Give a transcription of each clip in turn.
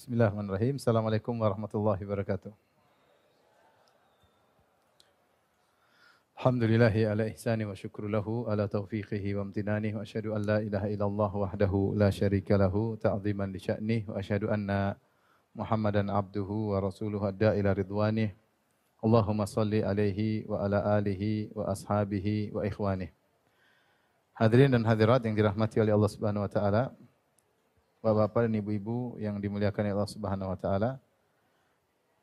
Bismillahirrahmanirrahim. Assalamualaikum warahmatullahi wabarakatuh. Alhamdulillahi ala ihsani wa syukru lahu ala taufiqihi wa amtinani wa asyhadu an la ilaha illallah wahdahu la syarika lahu ta'ziman li sya'nih wa asyhadu anna Muhammadan abduhu wa rasuluhu adda ila ridwanih. Allahumma salli alaihi wa ala alihi wa ashabihi wa ikhwanih. Hadirin dan hadirat yang dirahmati oleh Allah Subhanahu wa taala, Bapak-bapak dan ibu-ibu yang dimuliakan oleh Allah Subhanahu wa taala.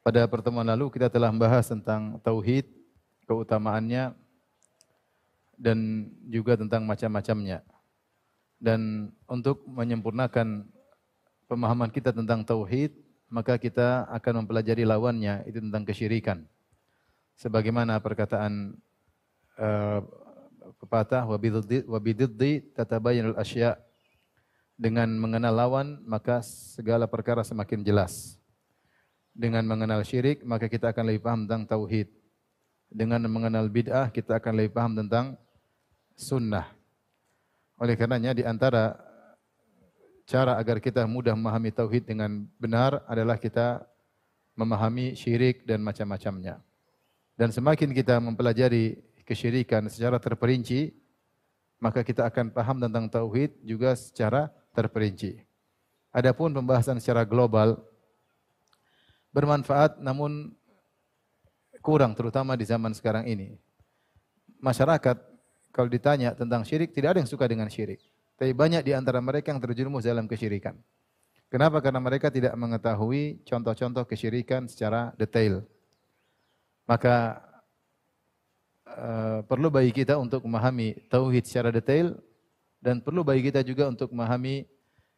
Pada pertemuan lalu kita telah membahas tentang tauhid, keutamaannya dan juga tentang macam-macamnya. Dan untuk menyempurnakan pemahaman kita tentang tauhid, maka kita akan mempelajari lawannya, itu tentang kesyirikan. Sebagaimana perkataan pepatah wa bididdi tatabayyanul asya'. Dengan mengenal lawan, maka segala perkara semakin jelas. Dengan mengenal syirik, maka kita akan lebih paham tentang tauhid. Dengan mengenal bid'ah, kita akan lebih paham tentang sunnah. Oleh karenanya, di antara cara agar kita mudah memahami tauhid dengan benar adalah kita memahami syirik dan macam-macamnya. Dan semakin kita mempelajari kesyirikan secara terperinci, maka kita akan paham tentang tauhid juga secara terperinci. Adapun pembahasan secara global bermanfaat namun kurang, terutama di zaman sekarang ini. Masyarakat kalau ditanya tentang syirik, tidak ada yang suka dengan syirik. Tapi banyak di antara mereka yang terjerumus dalam kesyirikan. Kenapa? Karena mereka tidak mengetahui contoh-contoh kesyirikan secara detail. Maka perlu bagi kita untuk memahami tauhid secara detail dan perlu bagi kita juga untuk memahami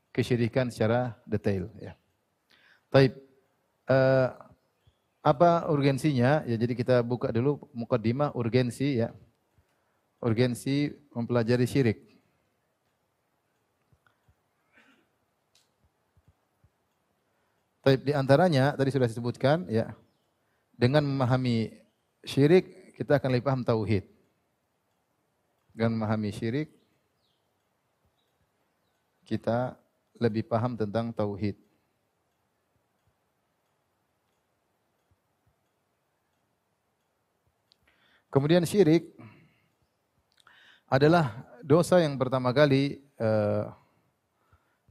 kesyirikan secara detail. Ya. Taib, apa urgensinya? Ya, jadi kita buka dulu mukaddimah urgensi ya. Urgensi mempelajari syirik. Taib, di antaranya tadi sudah disebutkan ya. Dengan memahami syirik kita akan lebih paham tauhid. Dengan memahami syirik kita lebih paham tentang tauhid. Kemudian syirik adalah dosa yang pertama kali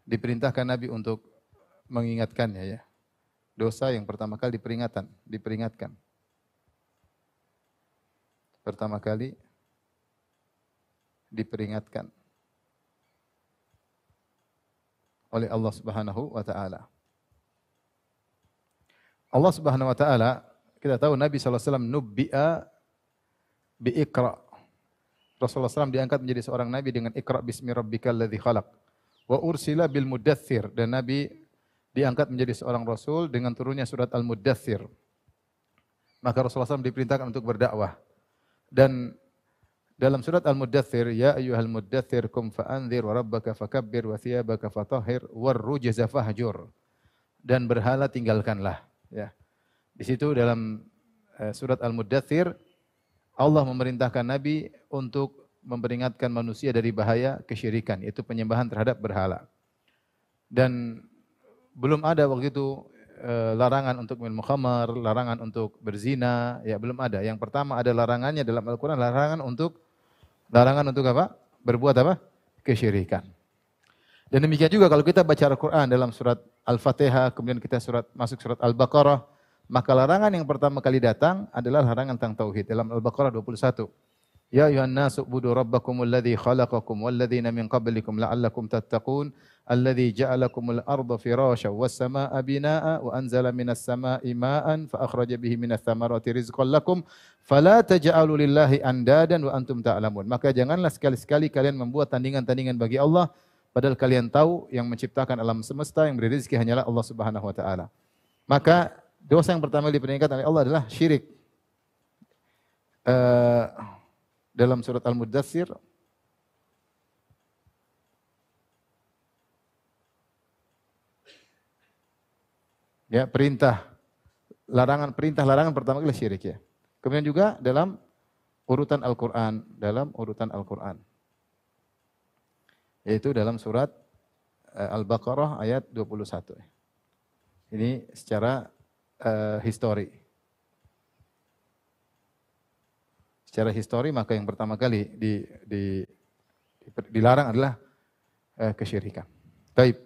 diperintahkan Nabi untuk mengingatkannya ya. Dosa yang pertama kali diperingatkan. Pertama kali diperingatkan oleh Allah Subhanahu wa taala. Allah Subhanahu wa taala, kita tahu Nabi sallallahu alaihi wasallam nubbi'a bi Iqra. Rasulullah SAW diangkat menjadi seorang nabi dengan Iqra bismi rabbikal ladzi khalaq. Wa ursila bil mudaththir, dan Nabi diangkat menjadi seorang rasul dengan turunnya surat Al-Mudaththir. Maka Rasulullah SAW diperintahkan untuk berdakwah. Dan dalam surat Al-Mudaththir, ya ayyuhal mudaththir kum fa'anzir wa rabbaka fakabbir wa thiyabaka fatahhir war rujza fahjur. Dan berhala tinggalkanlah, ya. Di situ dalam surat Al-Mudaththir Allah memerintahkan Nabi untuk memperingatkan manusia dari bahaya kesyirikan, yaitu penyembahan terhadap berhala. Dan belum ada waktu itu larangan untuk minum khamar, larangan untuk berzina, ya belum ada. Yang pertama ada larangannya dalam Al-Qur'an, larangan untuk apa? Berbuat apa? Kesyirikan. Dan demikian juga kalau kita baca Al-Quran dalam surat Al-Fatihah, kemudian kita masuk surat Al-Baqarah, maka larangan yang pertama kali datang adalah larangan tentang tauhid. Dalam Al-Baqarah 21. Ya ayuhan nasu ubudu rabbakumul ladzi khalaqakum wal ladzina min qablikum la'allakum tattaqun alladzi ja'alakumul arda firasyan was samaa'a binaa'a wa anzala minas samaa'i maa'an fa akhraja bihi minas thamarati rizqan lakum fala taj'alu lillahi andadan wa antum ta'lamun. Maka janganlah sekali-sekali kalian membuat tandingan-tandingan bagi Allah padahal kalian tahu yang menciptakan alam semesta, yang beri rezeki hanyalah Allah Subhanahu wa taala. Maka dosa yang pertama diperingatkan oleh Allah adalah syirik. Dalam surat Al-Mudaththir ya, perintah larangan pertama kali syirik ya. Kemudian juga dalam urutan Al-Qur'an. Yaitu dalam surat Al-Baqarah ayat 21. Ini secara histori. Secara histori maka yang pertama kali dilarang adalah kesyirikan. Baik.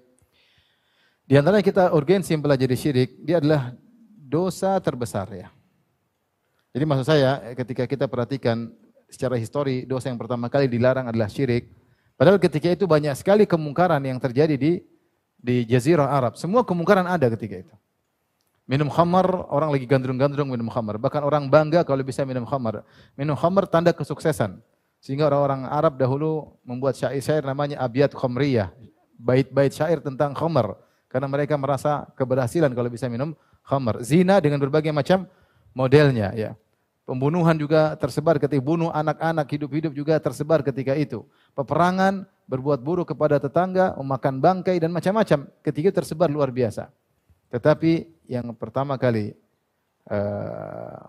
Di antara kita urgensi mempelajari syirik, dia adalah dosa terbesar ya. Jadi maksud saya ketika kita perhatikan secara histori, dosa yang pertama kali dilarang adalah syirik. Padahal ketika itu banyak sekali kemungkaran yang terjadi di Jazirah Arab. Semua kemungkaran ada ketika itu. Minum khamar, orang lagi gandrung-gandrung minum khamar. Bahkan orang bangga kalau bisa minum khamar. Minum khamar tanda kesuksesan. Sehingga orang-orang Arab dahulu membuat syair-syair namanya Abiyat Khamriyah. Bait-bait syair tentang khamar. Karena mereka merasa keberhasilan kalau bisa minum khamar. Zina dengan berbagai macam modelnya. Ya. Pembunuhan juga tersebar ketika bunuh anak-anak, hidup-hidup juga tersebar ketika itu. Peperangan, berbuat buruk kepada tetangga, memakan bangkai dan macam-macam. Ketika itu tersebar luar biasa. Tetapi yang pertama kali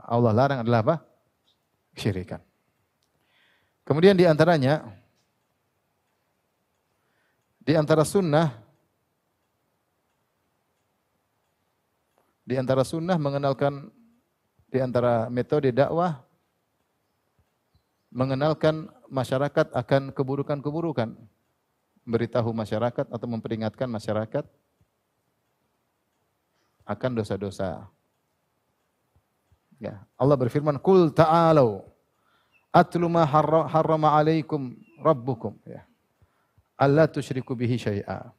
Allah larang adalah apa? Kesyirikan. Kemudian di antaranya, di antara sunnah mengenalkan, di antara metode dakwah, mengenalkan masyarakat akan keburukan-keburukan. Beritahu masyarakat atau memperingatkan masyarakat akan dosa-dosa. Ya, Allah berfirman, "Qul ta'alu atlu ma harrama 'alaikum rabbukum." Ya. Alla tusyriku bihi syai'a.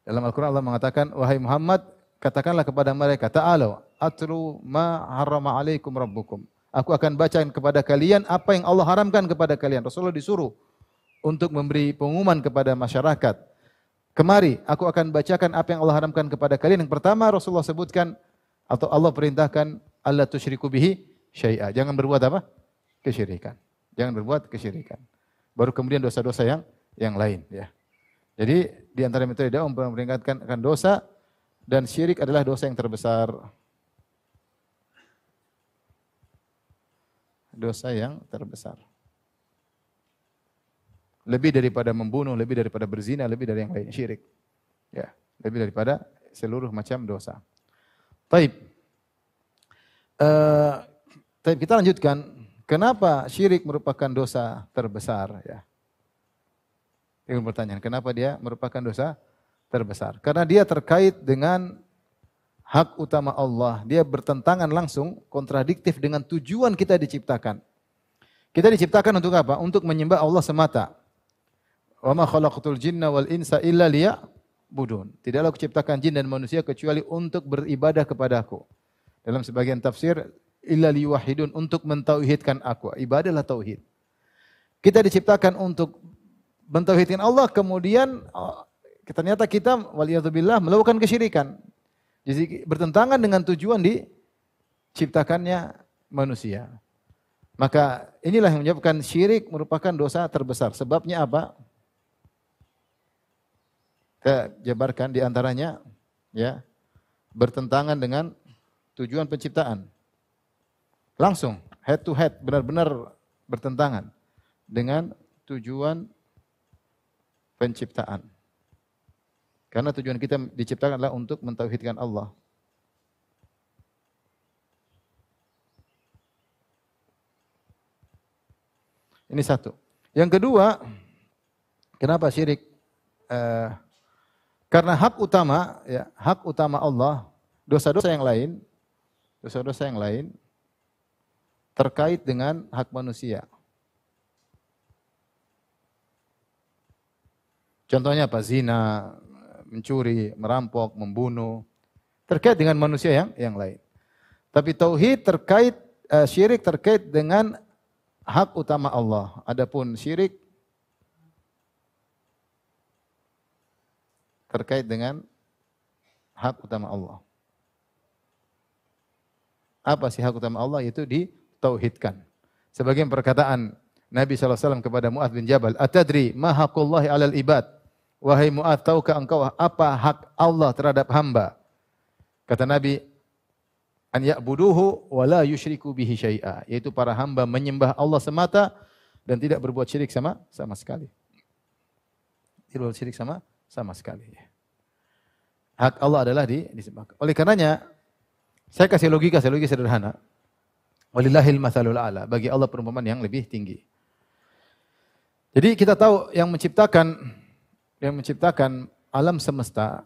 Dalam Al-Qur'an Allah mengatakan, "Wahai Muhammad, katakanlah kepada mereka, ta'alu atlu ma harrama 'alaikum rabbukum." Aku akan bacakan kepada kalian apa yang Allah haramkan kepada kalian. Rasulullah disuruh untuk memberi pengumuman kepada masyarakat. Kemari, aku akan bacakan apa yang Allah haramkan kepada kalian. Yang pertama Rasulullah sebutkan atau Allah perintahkan alla tusyriku bihi syai'a. Jangan berbuat apa? Kesyirikan. Jangan berbuat kesyirikan. Baru kemudian dosa-dosa yang lain ya. Jadi di antara metode dakwah memperingatkan akan dosa dan syirik adalah dosa yang terbesar. Dosa yang terbesar. Lebih daripada membunuh, lebih daripada berzina, lebih dari yang lain, syirik. Ya, lebih daripada seluruh macam dosa. Taib. Taib kita lanjutkan. Kenapa syirik merupakan dosa terbesar? Ya. Ini pertanyaan. Kenapa dia merupakan dosa terbesar? Karena dia terkait dengan hak utama Allah. Dia bertentangan langsung, kontradiktif dengan tujuan kita diciptakan. Kita diciptakan untuk apa? Untuk menyembah Allah semata. Wa ma khalaqtul jinna wal insa illa liya'budun. Tidaklah aku ciptakan jin dan manusia kecuali untuk beribadah kepadaku. Dalam sebagian tafsir, illa liyuwahhidun, untuk mentauhidkan aku. Ibadahlah tauhid. Kita diciptakan untuk mentauhidkan Allah, kemudian ternyata kita waliyadzubillah melakukan kesyirikan. Jadi bertentangan dengan tujuan diciptakannya manusia. Maka inilah yang menyebabkan syirik merupakan dosa terbesar. Sebabnya apa? Kita jabarkan di antaranya ya, bertentangan dengan tujuan penciptaan. Langsung head to head, benar-benar bertentangan dengan tujuan penciptaan. Karena tujuan kita diciptakan adalah untuk mentauhidkan Allah. Ini satu. Yang kedua, kenapa syirik? Karena hak utama, ya, hak utama Allah, dosa-dosa yang lain terkait dengan hak manusia. Contohnya apa? Zina, mencuri, merampok, membunuh, terkait dengan manusia yang lain. Tapi tauhid terkait, syirik terkait dengan hak utama Allah. Adapun syirik terkait dengan hak utama Allah. Apa sih hak utama Allah? Itu ditauhidkan. Sebagian perkataan Nabi SAW kepada Mu'adz bin Jabal, "Atadri ma haqqullahi 'alal ibad?" Wahai Mu'adz, tahukah engkau apa hak Allah terhadap hamba? Kata Nabi, "An ya'buduhu wa la yusyriku bihi syai'a." Yaitu para hamba menyembah Allah semata dan tidak berbuat syirik sama sekali. Tidak berbuat syirik sama sekali. Hak Allah adalah disembah. Oleh karenanya, saya kasih logika sederhana. Walillahil matsalul a'la. Bagi Allah perumpamaan yang lebih tinggi. Jadi kita tahu yang menciptakan alam semesta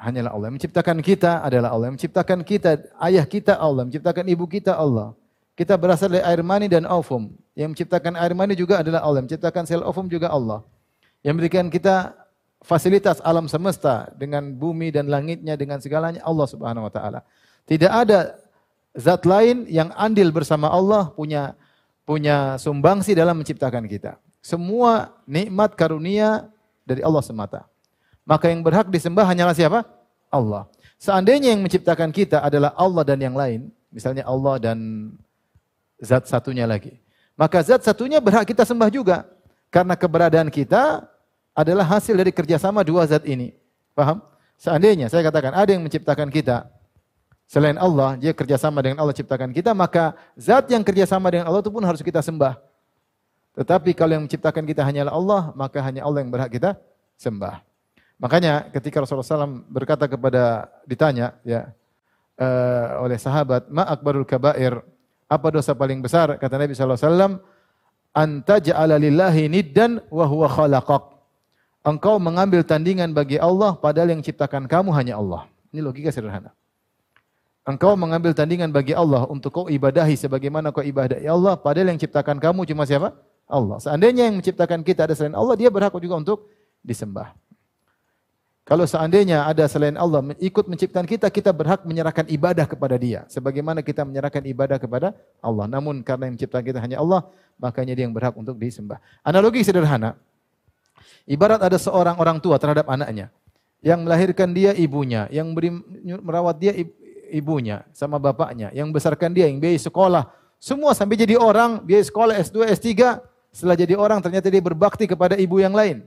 hanyalah Allah. Yang menciptakan kita adalah Allah. Yang menciptakan kita, ayah kita Allah. Menciptakan ibu kita Allah. Kita berasal dari air mani dan ovum. Yang menciptakan air mani juga adalah Allah. Yang menciptakan sel ovum juga Allah. Yang memberikan kita fasilitas alam semesta dengan bumi dan langitnya dengan segalanya Allah Subhanahu wa taala. Tidak ada zat lain yang andil bersama Allah punya sumbangsi dalam menciptakan kita. Semua nikmat karunia dari Allah semata. Maka yang berhak disembah hanyalah siapa? Allah. Seandainya yang menciptakan kita adalah Allah dan yang lain, misalnya Allah dan zat satunya lagi, maka zat satunya berhak kita sembah juga. Karena keberadaan kita adalah hasil dari kerjasama dua zat ini. Paham? Seandainya saya katakan ada yang menciptakan kita selain Allah, dia kerjasama dengan Allah ciptakan kita, maka zat yang kerjasama dengan Allah itu pun harus kita sembah. Tetapi kalau yang menciptakan kita hanyalah Allah, maka hanya Allah yang berhak kita sembah. Makanya ketika Rasulullah SAW berkata ditanya oleh sahabat, ma akbarul kabair, apa dosa paling besar? Kata Nabi SAW, anta ja'ala lillahi niddan wa huwa khalaqak. Engkau mengambil tandingan bagi Allah padahal yang ciptakan kamu hanya Allah. Ini logika sederhana. Engkau mengambil tandingan bagi Allah untuk kau ibadahi sebagaimana kau ibadahi Allah padahal yang ciptakan kamu cuma siapa? Allah. Seandainya yang menciptakan kita ada selain Allah, dia berhak juga untuk disembah. Kalau seandainya ada selain Allah ikut menciptakan kita, kita berhak menyerahkan ibadah kepada dia. Sebagaimana kita menyerahkan ibadah kepada Allah. Namun karena yang menciptakan kita hanya Allah, makanya dia yang berhak untuk disembah. Analogi sederhana. Ibarat ada seorang orang tua terhadap anaknya. Yang melahirkan dia ibunya. Yang merawat dia ibunya sama bapaknya. Yang membesarkan dia, yang biayai sekolah. Semua sampai jadi orang, biayai sekolah S2, S3. Setelah jadi orang ternyata dia berbakti kepada ibu yang lain.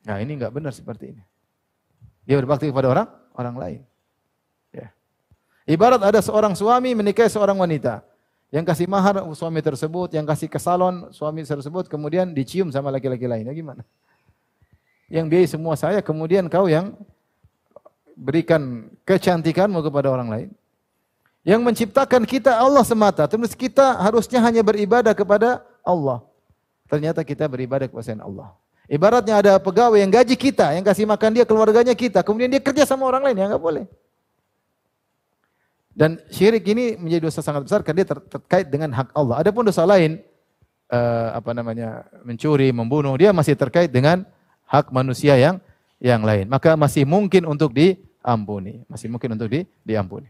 Nah ini enggak benar seperti ini. Dia berbakti kepada orang lain. Ya. Ibarat ada seorang suami menikahi seorang wanita. Yang kasih mahar suami tersebut, yang kasih ke salon suami tersebut, kemudian dicium sama laki-laki lain. Ya gimana? Yang biayai semua saya, kemudian kau yang berikan kecantikanmu kepada orang lain. Yang menciptakan kita Allah semata. Terus kita harusnya hanya beribadah kepada Allah. Ternyata kita beribadah kepada selain Allah. Ibaratnya ada pegawai yang gaji kita, yang kasih makan dia, keluarganya kita. Kemudian dia kerja sama orang lain, ya enggak boleh. Dan syirik ini menjadi dosa sangat besar karena dia terkait dengan hak Allah. Adapun dosa lain, mencuri, membunuh, dia masih terkait dengan hak manusia yang lain. Maka masih mungkin untuk diampuni. Masih mungkin untuk diampuni.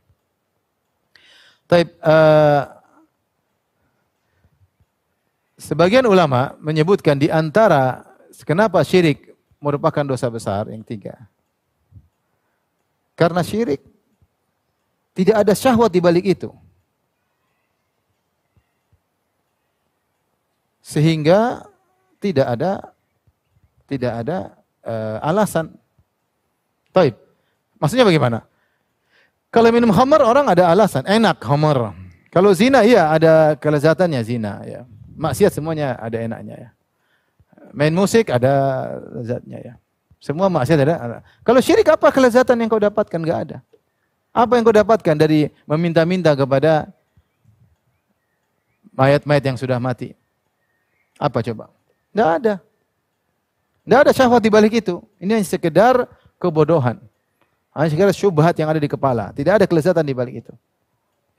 Sebagian ulama menyebutkan di antara kenapa syirik merupakan dosa besar yang tiga. Karena syirik tidak ada syahwat di balik itu. Sehingga tidak ada alasan. Taib. Maksudnya bagaimana? Kalau minum khamar orang ada alasan, enak khamar. Kalau zina iya ada kelezatannya zina ya. Maksiat semuanya ada enaknya ya. Main musik ada lezatnya ya. Semua maksiat ada. Kalau syirik apa kelezatan yang kau dapatkan? Enggak ada. Apa yang kau dapatkan dari meminta-minta kepada mayat-mayat yang sudah mati? Apa coba? Enggak ada. Enggak ada syahwat di balik itu. Ini hanya sekedar kebodohan. Hanya sekedar syubhat yang ada di kepala. Tidak ada kelezatan di balik itu.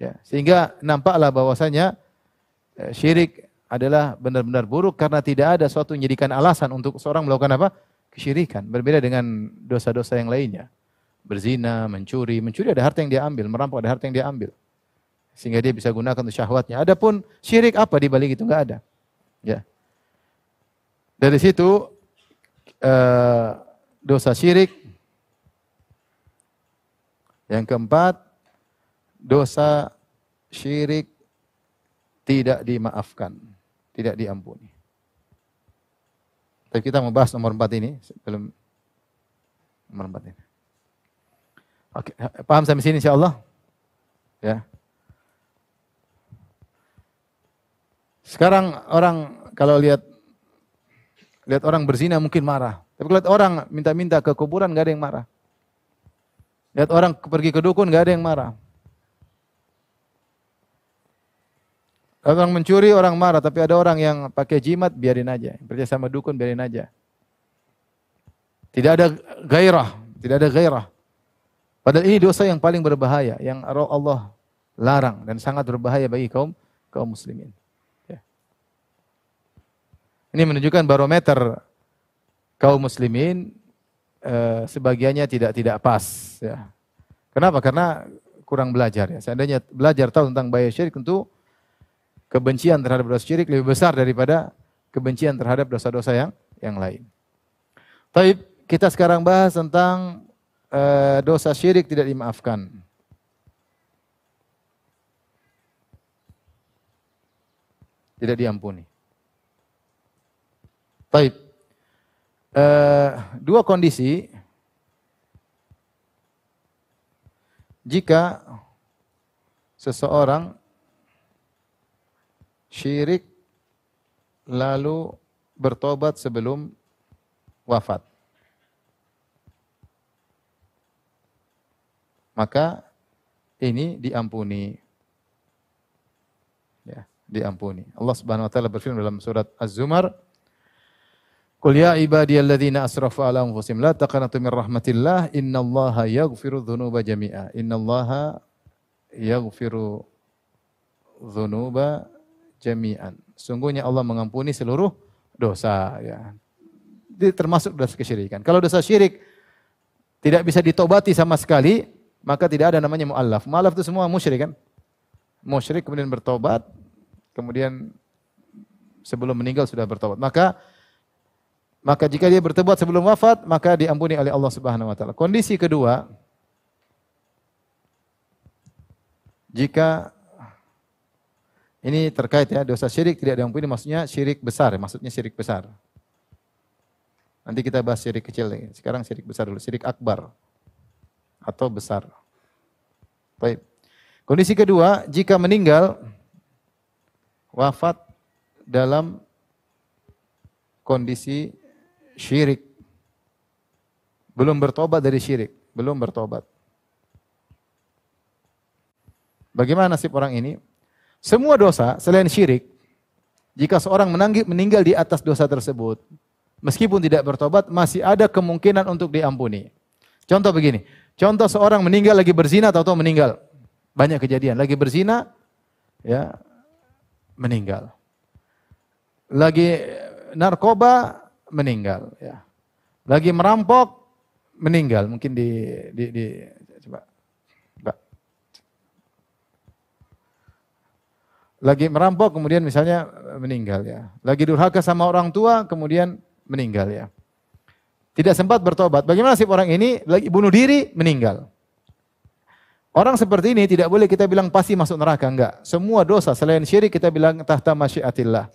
Ya, sehingga nampaklah bahwasanya syirik adalah benar-benar buruk karena tidak ada suatu yang menjadikan alasan untuk seorang melakukan apa? Kesyirikan. Berbeda dengan dosa-dosa yang lainnya. Berzina, mencuri ada harta yang dia ambil, merampok ada harta yang dia ambil. Sehingga dia bisa gunakan untuk syahwatnya. Adapun syirik apa di balik itu? Enggak ada. Ya. Dari situ dosa syirik. Yang keempat, dosa syirik tidak dimaafkan, tidak diampuni. Tapi kita membahas nomor 4 ini sebelum nomor 4 ini. Oke, paham sampai sini insyaallah? Ya. Sekarang orang kalau lihat orang berzina mungkin marah. Tapi kalau lihat orang minta-minta ke kuburan enggak ada yang marah. Lihat orang pergi ke dukun nggak ada yang marah. Orang mencuri orang marah, tapi ada orang yang pakai jimat biarin aja. Percaya sama dukun biarin aja. Tidak ada gairah, tidak ada gairah. Padahal ini dosa yang paling berbahaya, yang Allah larang dan sangat berbahaya bagi kaum muslimin. Ya. Ini menunjukkan barometer kaum muslimin sebagiannya tidak pas. Ya. Kenapa? Karena kurang belajar. Ya. Seandainya belajar tahu tentang bahaya syirik, tentu kebencian terhadap dosa syirik lebih besar daripada kebencian terhadap dosa-dosa yang lain. Taib, kita sekarang bahas tentang dosa syirik tidak dimaafkan. Tidak diampuni. Taib. Dua kondisi. Jika seseorang syirik lalu bertobat sebelum wafat, maka ini diampuni. Ya, diampuni. Allah Subhanahu wa taala berfirman dalam surat Az-Zumar, "Qul ya ibadiyalladzina asrafu ala anfusihim la taqnatu min rahmatillah innallaha yaghfiru dzunuba jami'a." Innallaha yaghfiru dzunuba jami'an. Sungguhnya Allah mengampuni seluruh dosa, ya. Ini termasuk dosa kesyirikan. Kalau dosa syirik tidak bisa ditobati sama sekali, maka tidak ada namanya mu'allaf. Mu'allaf itu semua musyrik kan? Musyrik kemudian bertobat, kemudian sebelum meninggal sudah bertobat. Maka jika dia bertobat sebelum wafat, maka diampuni oleh Allah Subhanahu wa taala. Kondisi kedua, jika ini terkait ya, dosa syirik tidak diampuni, maksudnya syirik besar, maksudnya syirik besar. Nanti kita bahas syirik kecil lagi. Sekarang syirik besar dulu, syirik akbar atau besar. Baik. Kondisi kedua, jika meninggal wafat dalam kondisi syirik, belum bertobat dari syirik, belum bertobat. Bagaimana nasib orang ini? Semua dosa selain syirik, jika seorang meninggal di atas dosa tersebut, meskipun tidak bertobat, masih ada kemungkinan untuk diampuni. Contoh begini, contoh seorang meninggal lagi berzina, tahu-tahu meninggal. Banyak kejadian, lagi berzina, ya meninggal. Lagi narkoba, meninggal. Ya. Lagi merampok, meninggal. Mungkin coba. Lagi merampok kemudian misalnya meninggal ya. Lagi durhaka sama orang tua kemudian meninggal ya. Tidak sempat bertobat. Bagaimana nasib orang ini? Lagi bunuh diri, meninggal. Orang seperti ini tidak boleh kita bilang pasti masuk neraka, enggak. Semua dosa selain syirik kita bilang tahta masyiatillah.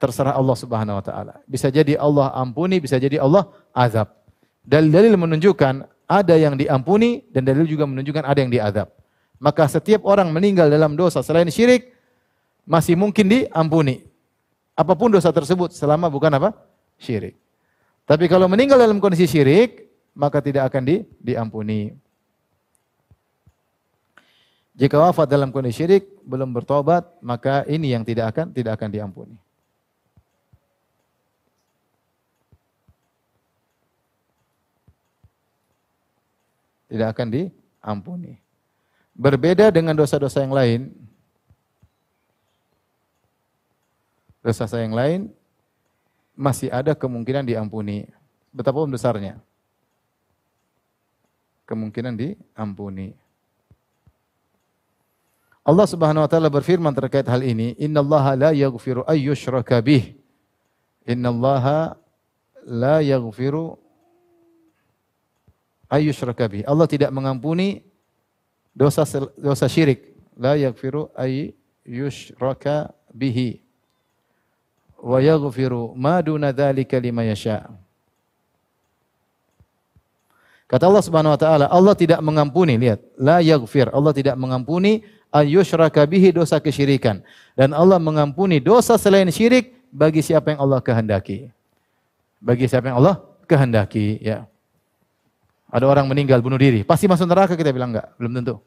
Terserah Allah Subhanahu wa taala. Bisa jadi Allah ampuni, bisa jadi Allah azab. Dalil-dalil menunjukkan ada yang diampuni dan dalil juga menunjukkan ada yang diazab. Maka setiap orang meninggal dalam dosa selain syirik masih mungkin diampuni. Apapun dosa tersebut selama bukan apa? Syirik. Tapi kalau meninggal dalam kondisi syirik, maka tidak akan diampuni. Jika wafat dalam kondisi syirik, belum bertobat, maka ini yang tidak akan diampuni. Tidak akan diampuni. Berbeda dengan dosa-dosa yang lain. Dosa yang lain masih ada kemungkinan diampuni. Betapapun besarnya. Kemungkinan diampuni. Allah Subhanahu wa taala berfirman terkait hal ini, "Innallaha la yaghfiru ay yushraka bih." Innallaha la yaghfiru ay yushraka bih. Allah tidak mengampuni dosa syirik. La yaghfiru ay yushraka bihi. Wa yaghfiru ma duna dzalika liman yasha. Kata Allah Subhanahu wa taala, Allah tidak mengampuni, lihat, la yaghfir, Allah tidak mengampuni ayyushraka bihi, dosa kesyirikan, dan Allah mengampuni dosa selain syirik bagi siapa yang Allah kehendaki. Bagi siapa yang Allah kehendaki, ya. Ada orang meninggal bunuh diri, pasti masuk neraka? Kita bilang enggak, belum tentu.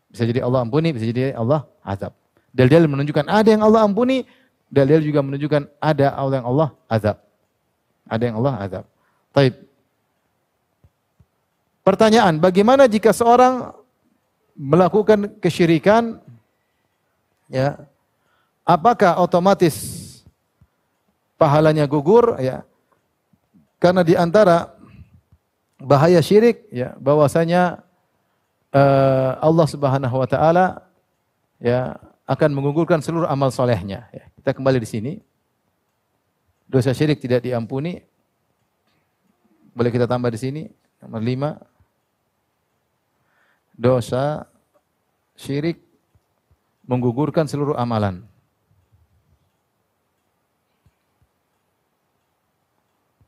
Bisa jadi Allah ampuni, bisa jadi Allah azab. Dalil-dalil menunjukkan ada yang Allah ampuni, dalil juga menunjukkan ada yang Allah azab. Ada yang Allah azab. Taib. Pertanyaan, bagaimana jika seorang melakukan kesyirikan, ya, apakah otomatis pahalanya gugur? Ya, karena di antara bahaya syirik, ya, bahwasanya Allah Subhanahu wa taala, ya, akan menggugurkan seluruh amal solehnya. Ya, kita kembali di sini. Dosa syirik tidak diampuni. Boleh kita tambah di sini nomor 5. Dosa syirik menggugurkan seluruh amalan.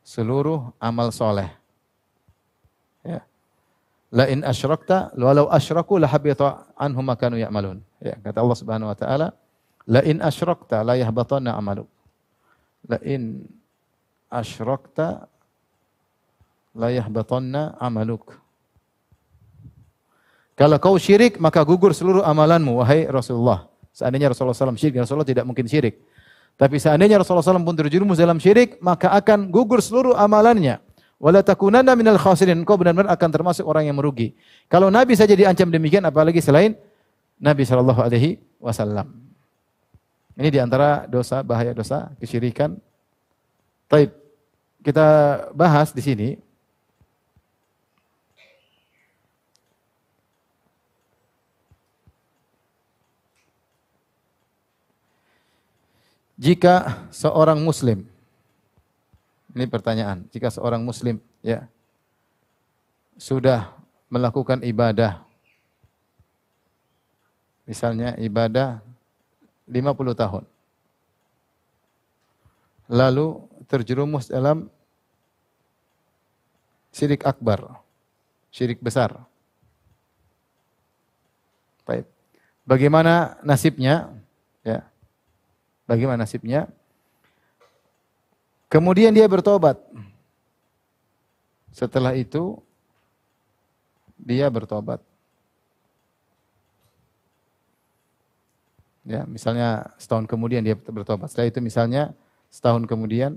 Seluruh amal soleh. Ya. La in asyrakta walau asyraku la habita anhum ma kanu ya'malun. Ya, kata Allah Subhanahu wa taala, la in asyrakta la yahbatanna amaluk. La in asyrakta la yahbatanna amaluk. Kalau kau syirik, maka gugur seluruh amalanmu, wahai Rasulullah. Seandainya Rasulullah SAW syirik, Rasulullah tidak mungkin syirik. Tapi seandainya Rasulullah SAW pun terjerumus dalam syirik, maka akan gugur seluruh amalannya. Wala takunanna minal khasirin. Kau benar-benar akan termasuk orang yang merugi. Kalau Nabi saja diancam demikian, apalagi selain Nabi SAW. Ini diantara dosa, bahaya dosa, kesyirikan. Taib. Kita bahas di sini. Jika seorang muslim, ini pertanyaan, jika seorang muslim, ya, sudah melakukan ibadah, misalnya ibadah 50 tahun, lalu terjerumus dalam syirik akbar, syirik besar. Baik. Bagaimana nasibnya? Ya. Bagaimana nasibnya? Kemudian dia bertobat. Setelah itu dia bertobat. Ya, misalnya setahun kemudian dia bertobat. Setelah itu misalnya setahun kemudian.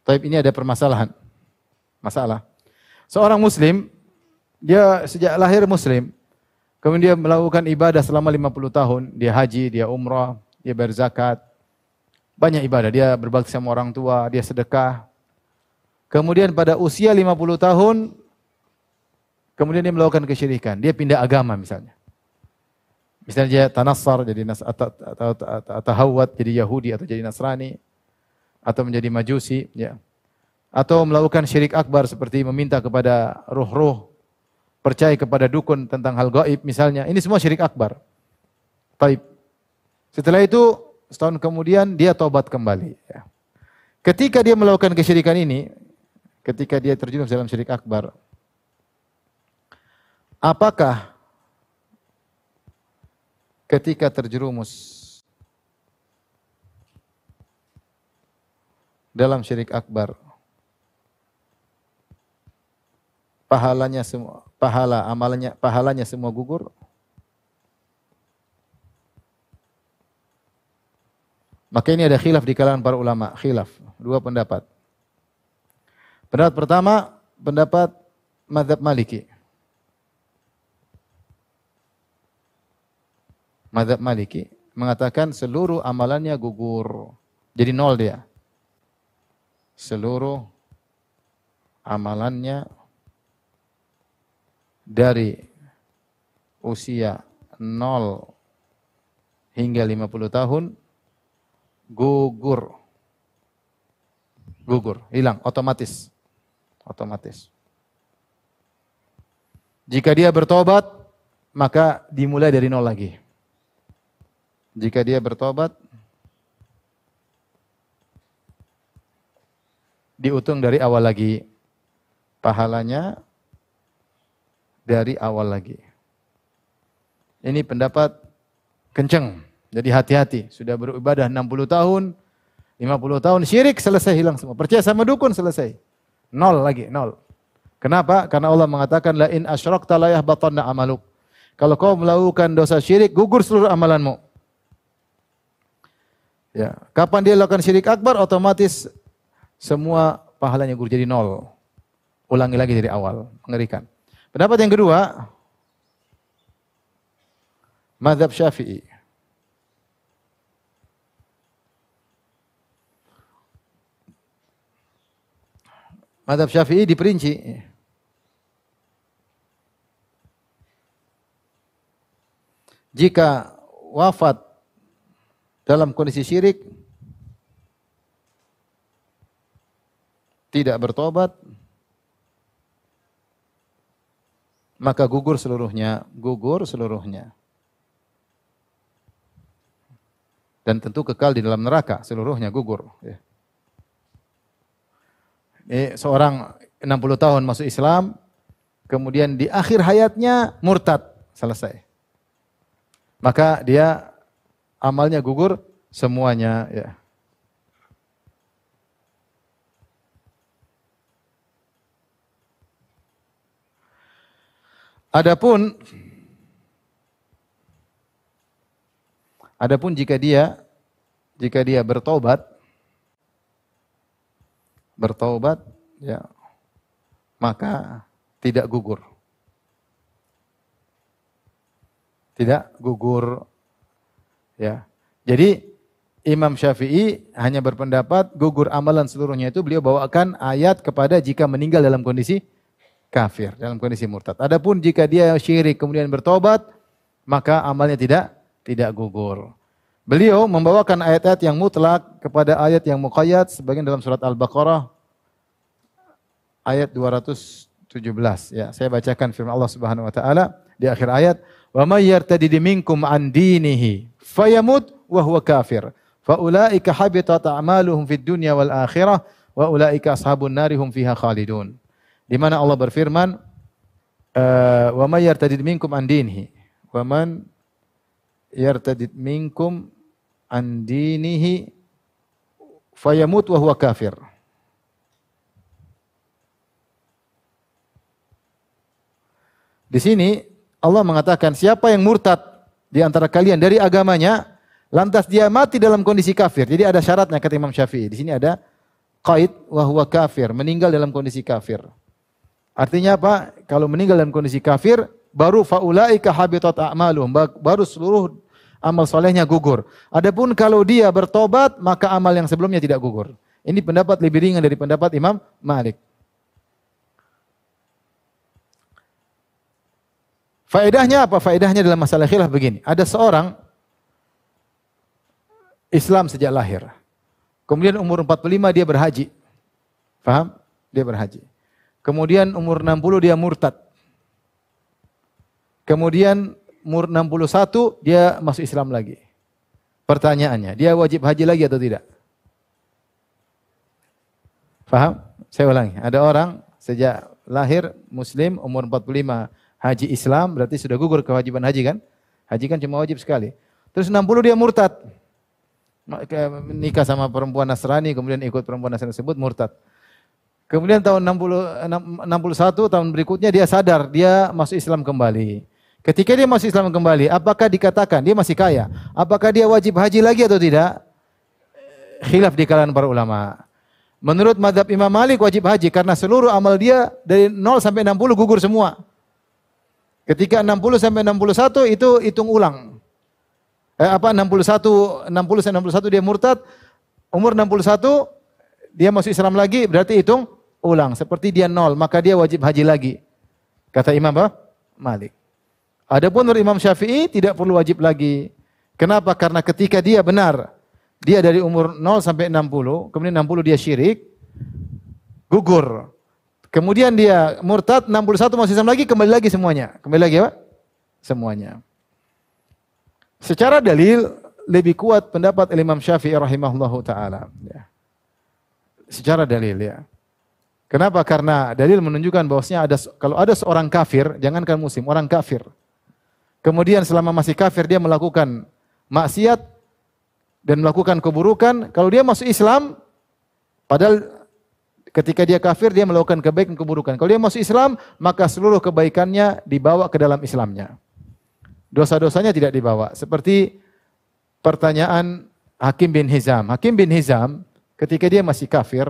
Tapi ini ada permasalahan. Masalah. Seorang muslim, dia sejak lahir muslim, kemudian dia melakukan ibadah selama 50 tahun, dia haji, dia umrah, dia berzakat, banyak ibadah, dia berbakti sama orang tua, dia sedekah. Kemudian pada usia 50 tahun, kemudian dia melakukan kesyirikan, dia pindah agama misalnya. Misalnya dia tanassar, jadi atau tahawwad, jadi Yahudi atau jadi Nasrani, atau menjadi Majusi, ya. Atau melakukan syirik akbar seperti meminta kepada ruh-ruh, percaya kepada dukun tentang hal gaib misalnya. Ini semua syirik akbar. Taib. Setelah itu, setahun kemudian dia taubat kembali. Ya. Ketika dia melakukan kesyirikan ini, ketika dia terjerumus dalam syirik akbar, apakah ketika terjerumus dalam syirik akbar, pahalanya semua, pahalanya semua gugur? Maka ini ada khilaf di kalangan para ulama, khilaf, dua pendapat. Pendapat pertama, pendapat mazhab Maliki. Mazhab Maliki mengatakan seluruh amalannya gugur. Jadi nol dia. Seluruh amalannya dari usia 0 hingga 50 tahun gugur. Gugur, hilang otomatis. Otomatis. Jika dia bertobat, maka dimulai dari nol lagi. Jika dia bertobat, dihitung dari awal lagi. Pahalanya dari awal lagi. Ini pendapat kenceng. Jadi hati-hati. Sudah beribadah 60 tahun, 50 tahun syirik, selesai, hilang semua. Percaya sama dukun, selesai. Nol lagi, nol. Kenapa? Karena Allah mengatakan la in asyrakta la yahbatanna amaluk. Kalau kau melakukan dosa syirik, gugur seluruh amalanmu. Ya, kapan dia lakukan syirik akbar, otomatis semua pahalanya gugur jadi nol. Ulangi lagi dari awal, mengerikan. Pendapat yang kedua, mazhab Syafi'i. Mazhab Syafi'i diperinci. Jika wafat dalam kondisi syirik, tidak bertobat, maka gugur seluruhnya, Dan tentu kekal di dalam neraka, seluruhnya gugur. Seorang 60 tahun masuk Islam, kemudian di akhir hayatnya murtad, selesai. Maka dia amalnya gugur semuanya. Ya. Adapun jika dia bertaubat, ya, maka tidak gugur. Tidak gugur. Ya. Jadi Imam Syafi'i hanya berpendapat gugur amalan seluruhnya itu beliau bawakan ayat kepada jika meninggal dalam kondisi kafir, dalam kondisi murtad. Adapun jika dia syirik kemudian bertobat, maka amalnya tidak gugur. Beliau membawakan ayat-ayat yang mutlak kepada ayat yang muqayyad sebagian dalam surat Al-Baqarah ayat 217. Ya, saya bacakan firman Allah Subhanahu wa taala di akhir ayat, "Wa may yartadid minkum an dinihi fayamut wa huwa kafir, fa ulaika habitat a'maluhum fid dunya wal akhirah wa ulaika ashabun nari hum fiha khalidun." Di mana Allah berfirman, "Wa may yartadid minkum an dinihi." Wa man yartadid minkum an dinihi fayamut wa huwa kafir. Di sini Allah mengatakan siapa yang murtad di antara kalian dari agamanya, lantas dia mati dalam kondisi kafir. Jadi ada syaratnya kata Imam Syafi'i. Di sini ada qaid wa huwa kafir, meninggal dalam kondisi kafir. Artinya apa? Kalau meninggal dalam kondisi kafir, baru faulaika habitat a'maluhum, baru seluruh amal solehnya gugur. Adapun kalau dia bertobat, maka amal yang sebelumnya tidak gugur. Ini pendapat lebih ringan dari pendapat Imam Malik. Faedahnya apa? Faedahnya dalam masalah khilaf begini. Ada seorang Islam sejak lahir. Kemudian umur 45 dia berhaji. Faham? Dia berhaji. Kemudian umur 60 dia murtad. Kemudian umur 61 dia masuk Islam lagi. Pertanyaannya, dia wajib haji lagi atau tidak? Faham? Saya ulangi. Ada orang sejak lahir Muslim umur 45 haji Islam, berarti sudah gugur kewajiban haji kan? Haji kan cuma wajib sekali. Terus 60 dia murtad. Nikah sama perempuan Nasrani, kemudian ikut perempuan Nasrani tersebut murtad. Kemudian tahun 61 tahun berikutnya dia sadar, dia masuk Islam kembali. Ketika dia masuk Islam kembali, apakah dikatakan dia masih kaya? Apakah dia wajib haji lagi atau tidak? Khilaf di kalangan para ulama. Menurut mazhab Imam Malik wajib haji karena seluruh amal dia dari 0 sampai 60 gugur semua. Ketika 60 sampai 61 itu hitung ulang. 60 sampai 61 dia murtad, umur 61 dia masuk Islam lagi berarti hitung ulang. Seperti dia 0, maka dia wajib haji lagi. Kata Imam Malik. Adapun menurut Imam Syafi'i tidak perlu wajib lagi. Kenapa? Karena ketika dia benar, dia dari umur 0 sampai 60, kemudian 60 dia syirik, gugur. Kemudian dia murtad, 61 masuk Islam lagi, kembali lagi semuanya. Kembali lagi apa? Semuanya. Secara dalil, lebih kuat pendapat Imam Syafi'i rahimahullahu ta'ala. Ya. Secara dalil ya. Kenapa? Karena dalil menunjukkan bahwasanya kalau ada seorang kafir, jangankan muslim, orang kafir. Kemudian selama masih kafir dia melakukan maksiat dan melakukan keburukan, kalau dia masuk Islam, padahal ketika dia kafir dia melakukan kebaikan keburukan. Kalau dia masuk Islam, maka seluruh kebaikannya dibawa ke dalam Islamnya. Dosa-dosanya tidak dibawa. Seperti pertanyaan Hakim bin Hizam. Hakim bin Hizam ketika dia masih kafir,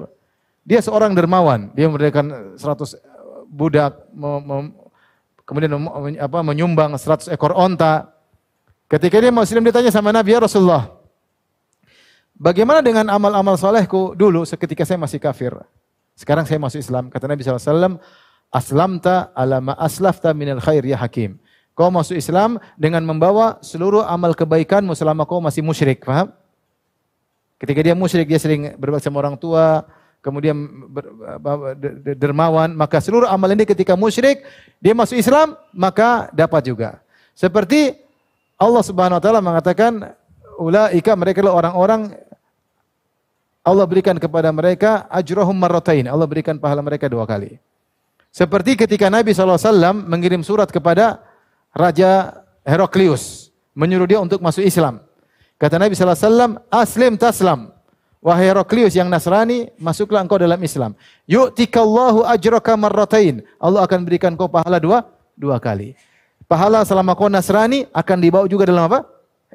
dia seorang dermawan. Dia merdekakan 100 budak, kemudian menyumbang 100 ekor onta. Ketika dia Muslim ditanya sama Nabi, ya Rasulullah, bagaimana dengan amal-amal solehku dulu ketika saya masih kafir? Sekarang saya masuk Islam. Kata Nabi SAW, aslamta ala ma aslafta minal khair ya Hakim. Kau masuk Islam dengan membawa seluruh amal kebaikanmu selama kau masih musyrik. Faham? Ketika dia musyrik, dia sering berbakti sama orang tua, kemudian dermawan, maka seluruh amal ini ketika musyrik, dia masuk Islam, maka dapat juga. Seperti Allah Subhanahu wa taala mengatakan, ulaika, mereka adalah orang-orang Allah berikan kepada mereka ajrahum marratain. Allah berikan pahala mereka 2 kali. Seperti ketika Nabi SAW mengirim surat kepada Raja Heraklius, menyuruh dia untuk masuk Islam. Kata Nabi SAW, aslim taslam. Wahai Heraklius yang Nasrani, masuklah engkau dalam Islam. Yu'tikallahu ajraka marratain. Allah akan berikan kau pahala 2 kali. Pahala selama kau Nasrani akan dibawa juga dalam apa?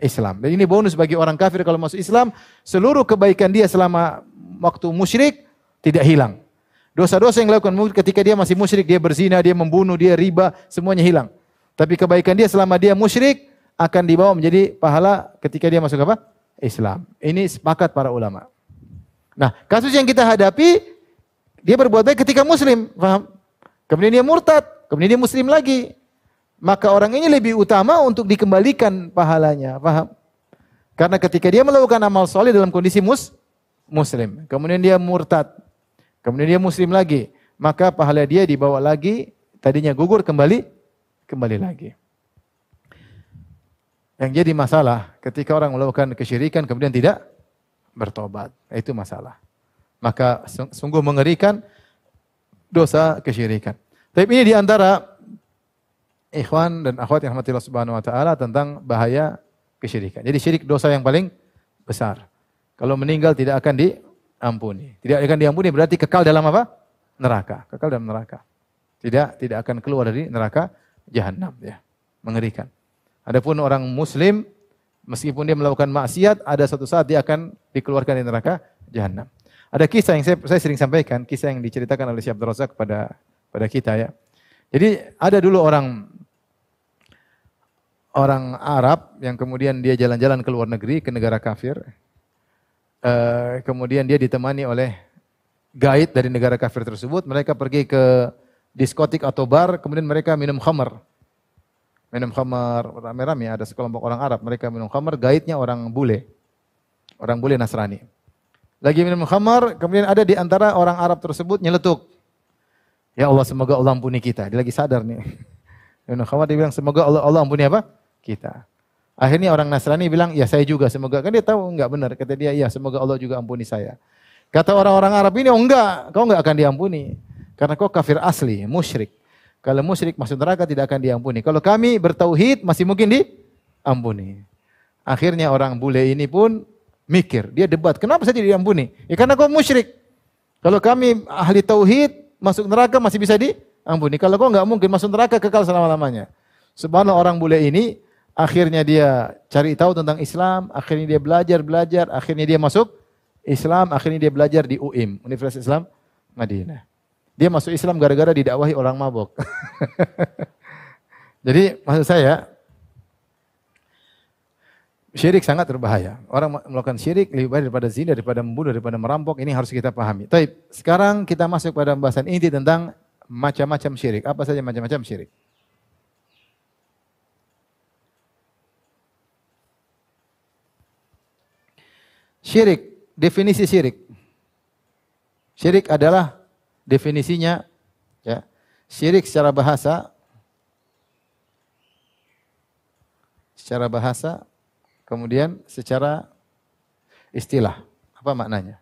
Islam. Dan ini bonus bagi orang kafir kalau masuk Islam, seluruh kebaikan dia selama waktu musyrik tidak hilang. Dosa-dosa yang dilakukan ketika dia masih musyrik, dia berzina, dia membunuh, dia riba, semuanya hilang. Tapi kebaikan dia selama dia musyrik akan dibawa menjadi pahala ketika dia masuk apa? Islam. Ini sepakat para ulama. Nah, kasus yang kita hadapi, dia berbuat baik ketika muslim, paham? Kemudian dia murtad, kemudian dia muslim lagi. Maka orang ini lebih utama untuk dikembalikan pahalanya, paham? Karena ketika dia melakukan amal soleh dalam kondisi muslim, kemudian dia murtad, kemudian dia muslim lagi, maka pahala dia dibawa lagi, tadinya gugur kembali lagi. Yang jadi masalah ketika orang melakukan kesyirikan kemudian tidak bertobat, itu masalah. Maka sungguh mengerikan dosa kesyirikan. Tapi ini diantara ikhwan dan akhwat yang rahmati Allah Subhanahu wa taala tentang bahaya kesyirikan. Jadi syirik dosa yang paling besar. Kalau meninggal tidak akan diampuni. Tidak akan diampuni berarti kekal dalam apa? Neraka. Kekal dalam neraka. Tidak akan keluar dari neraka Jahannam, ya. Mengerikan. Adapun orang muslim meskipun dia melakukan maksiat, ada suatu saat dia akan dikeluarkan dari neraka Jahannam. Ada kisah yang saya sering sampaikan, kisah yang diceritakan oleh Syekh Abdul Razak pada kita, ya. Jadi ada dulu orang Arab yang kemudian dia jalan-jalan ke luar negeri, ke negara kafir. Kemudian dia ditemani oleh guide dari negara kafir tersebut. Mereka pergi ke diskotik atau bar, kemudian mereka minum khamar. Minum khamar, rame-rame, ada sekelompok orang Arab, mereka minum khamar, guide-nya orang bule Nasrani. Lagi minum khamar, kemudian ada di antara orang Arab tersebut nyeletuk. Ya Allah, semoga Allah ampuni kita. Dia lagi sadar nih. Minum khamar, dia bilang, semoga Allah ampuni apa? Kita. Akhirnya orang Nasrani bilang, ya saya juga, semoga. Kan dia tahu enggak benar. Kata dia, ya semoga Allah juga ampuni saya. Kata orang-orang Arab ini, oh enggak, kau enggak akan diampuni. Karena kau kafir asli, musyrik. Kalau musyrik masuk neraka tidak akan diampuni. Kalau kami bertauhid masih mungkin diampuni. Akhirnya orang bule ini pun mikir, dia debat, kenapa saya tidak diampuni? Ya karena kau musyrik. Kalau kami ahli tauhid masuk neraka masih bisa diampuni. Kalau kau enggak mungkin masuk neraka kekal selama-lamanya. Subhanallah, orang bule ini akhirnya dia cari tahu tentang Islam, akhirnya dia belajar, akhirnya dia masuk Islam, akhirnya dia belajar di UIM, Universitas Islam Madinah. Dia masuk Islam gara-gara didakwahi orang mabok. Jadi maksud saya, syirik sangat berbahaya. Orang melakukan syirik lebih baik daripada zina, daripada membunuh, daripada merampok. Ini harus kita pahami. Baik, sekarang kita masuk pada pembahasan inti tentang macam-macam syirik. Apa saja macam-macam syirik? Syirik, definisi syirik. Syirik adalah definisinya, ya, syirik secara bahasa, kemudian secara istilah. Apa maknanya?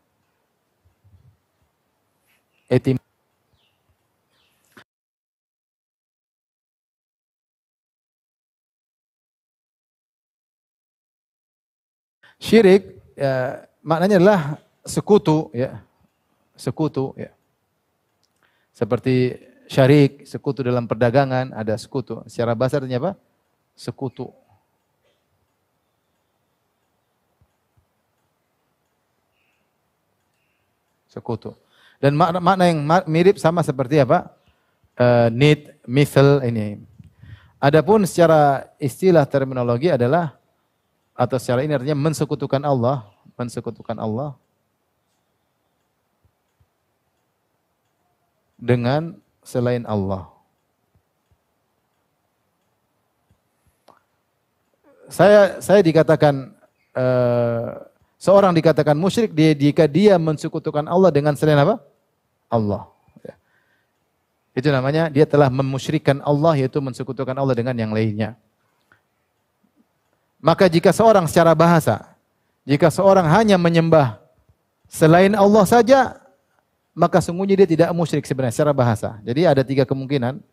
Syirik maknanya adalah sekutu, ya. Sekutu, ya. Seperti syarik, sekutu dalam perdagangan, ada sekutu. Secara bahasa artinya apa? Sekutu. Sekutu. Dan makna yang mirip sama seperti apa? Nid, misal ini. Adapun secara istilah terminologi adalah, atau secara ini artinya mensekutukan Allah, mensekutukan Allah dengan selain Allah. Saya dikatakan seorang dikatakan musyrik jika dia mensekutukan Allah dengan selain apa? Allah. Ya. Itu namanya dia telah memusyrikkan Allah, yaitu mensekutukan Allah dengan yang lainnya. Maka jika seorang secara bahasa, jika seorang hanya menyembah selain Allah saja, maka sungguhnya dia tidak musyrik sebenarnya secara bahasa. Jadi ada 3 kemungkinan.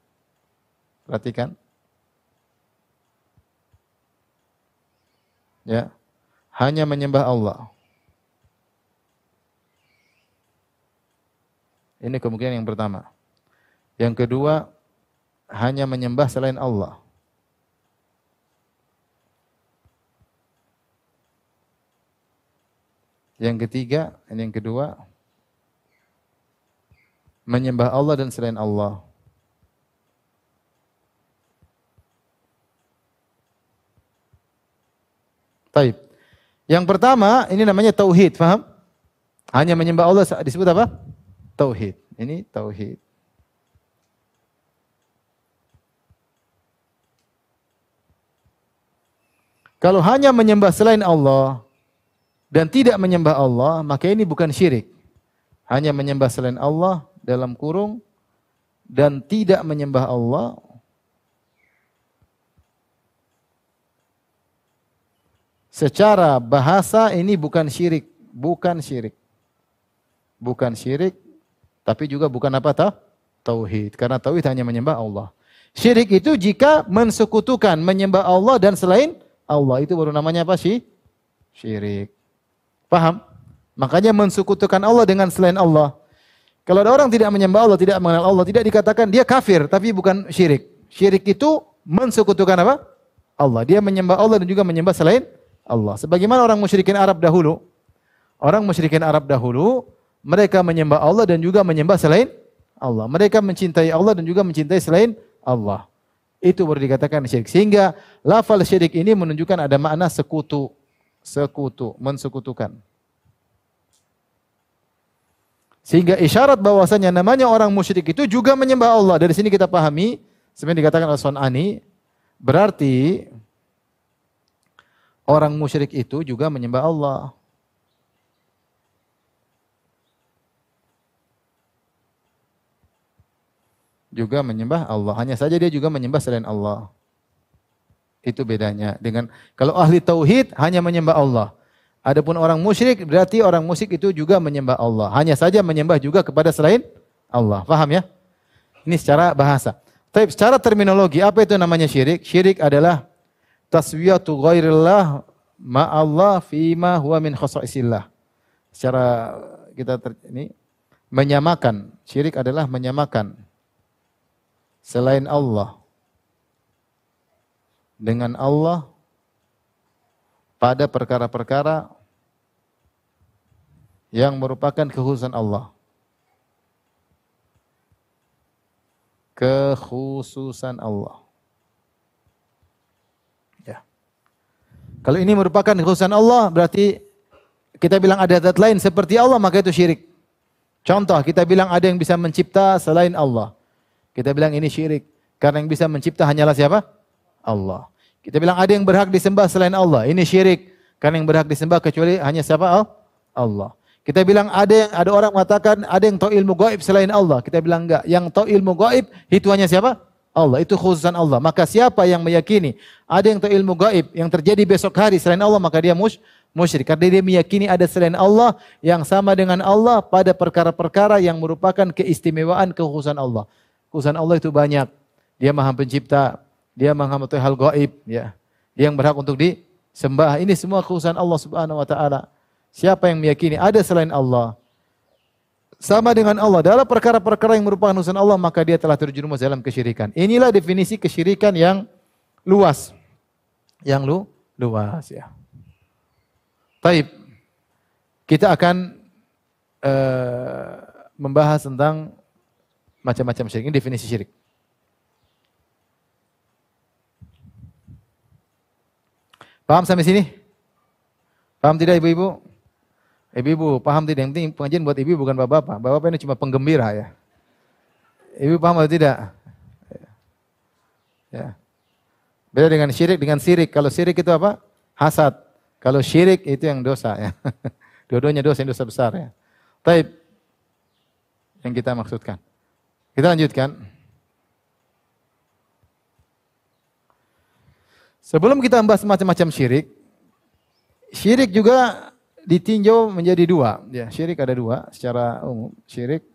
Perhatikan. Ya. Hanya menyembah Allah. Ini kemungkinan yang pertama. Yang kedua, hanya menyembah selain Allah. Yang ketiga, ini yang kedua, menyembah Allah dan selain Allah. Taib. Yang pertama, ini namanya tauhid, faham? Hanya menyembah Allah disebut apa? Tauhid. Ini tauhid. Kalau hanya menyembah selain Allah dan tidak menyembah Allah, maka ini bukan syirik. Hanya menyembah selain Allah dalam kurung dan tidak menyembah Allah, secara bahasa ini bukan syirik, bukan syirik. Bukan syirik, tapi juga bukan apa tauhid. Karena tauhid hanya menyembah Allah. Syirik itu jika mensekutukan menyembah Allah dan selain Allah, itu baru namanya apa sih? Syirik. Paham? Makanya mensekutukan Allah dengan selain Allah. Kalau ada orang tidak menyembah Allah, tidak mengenal Allah, tidak dikatakan dia kafir, tapi bukan syirik. Syirik itu mensekutukan apa? Allah. Dia menyembah Allah dan juga menyembah selain Allah. Sebagaimana orang musyrikin Arab dahulu. Orang musyrikin Arab dahulu, mereka menyembah Allah dan juga menyembah selain Allah. Mereka mencintai Allah dan juga mencintai selain Allah. Itu baru dikatakan syirik. Sehingga lafal syirik ini menunjukkan ada makna sekutu. Sekutu, mensekutukan. Sehingga isyarat bahwasanya namanya orang musyrik itu juga menyembah Allah. Dari sini kita pahami, sebenarnya dikatakan Al-Sun'ani, berarti orang musyrik itu juga menyembah Allah. Juga menyembah Allah. Hanya saja dia juga menyembah selain Allah. Itu bedanya dengan kalau ahli tauhid hanya menyembah Allah. Adapun orang musyrik berarti orang musyrik itu juga menyembah Allah. Hanya saja menyembah juga kepada selain Allah. Paham ya? Ini secara bahasa. Tapi secara terminologi apa itu namanya syirik? Syirik adalah taswiyatu ghairillah ma'allah fima huwa min khasaisillah. Secara kita ini menyamakan. Syirik adalah menyamakan selain Allah dengan Allah pada perkara-perkara yang merupakan kekhususan Allah. Kekhususan Allah. Ya. Kalau ini merupakan kekhususan Allah, berarti kita bilang ada zat lain seperti Allah, maka itu syirik. Contoh, kita bilang ada yang bisa mencipta selain Allah. Kita bilang ini syirik. Karena yang bisa mencipta hanyalah siapa? Allah. Kita bilang ada yang berhak disembah selain Allah. Ini syirik. Karena yang berhak disembah kecuali hanya siapa? Allah. Kita bilang ada orang mengatakan ada yang tahu ilmu gaib selain Allah. Kita bilang enggak. Yang tahu ilmu gaib itu hanya siapa? Allah. Itu khususan Allah. Maka siapa yang meyakini ada yang tahu ilmu gaib yang terjadi besok hari selain Allah, maka dia musyrik. Karena dia meyakini ada selain Allah yang sama dengan Allah pada perkara-perkara yang merupakan keistimewaan kekhususan Allah. Kekhususan Allah itu banyak. Dia Maha Pencipta, dia Maha mengetahui hal gaib, ya. Dia yang berhak untuk disembah. Ini semua kekhususan Allah Subhanahu wa taala. Siapa yang meyakini ada selain Allah, sama dengan Allah dalam perkara-perkara yang merupakan urusan Allah, maka dia telah terjerumus dalam kesyirikan. Inilah definisi kesyirikan yang luas. Yang luas ya. Baik. Kita akan membahas tentang macam-macam syirik. Ini definisi syirik. Paham sampai sini? Paham tidak ibu-ibu? Ibu-ibu paham tidak? Yang penting pengajian buat ibu bukan bapak-bapak. Bapak-bapak ini cuma penggembira ya. Ibu paham atau tidak? Ya. Beda dengan syirik dengan sirik. Kalau sirik itu apa? Hasad. Kalau syirik itu yang dosa ya. Dua-duanya dosa, yang dosa besar ya. Taib. Yang kita maksudkan. Kita lanjutkan. Sebelum kita membahas macam-macam syirik, syirik juga ditinjau menjadi dua. Ya, syirik ada dua secara umum. Syirik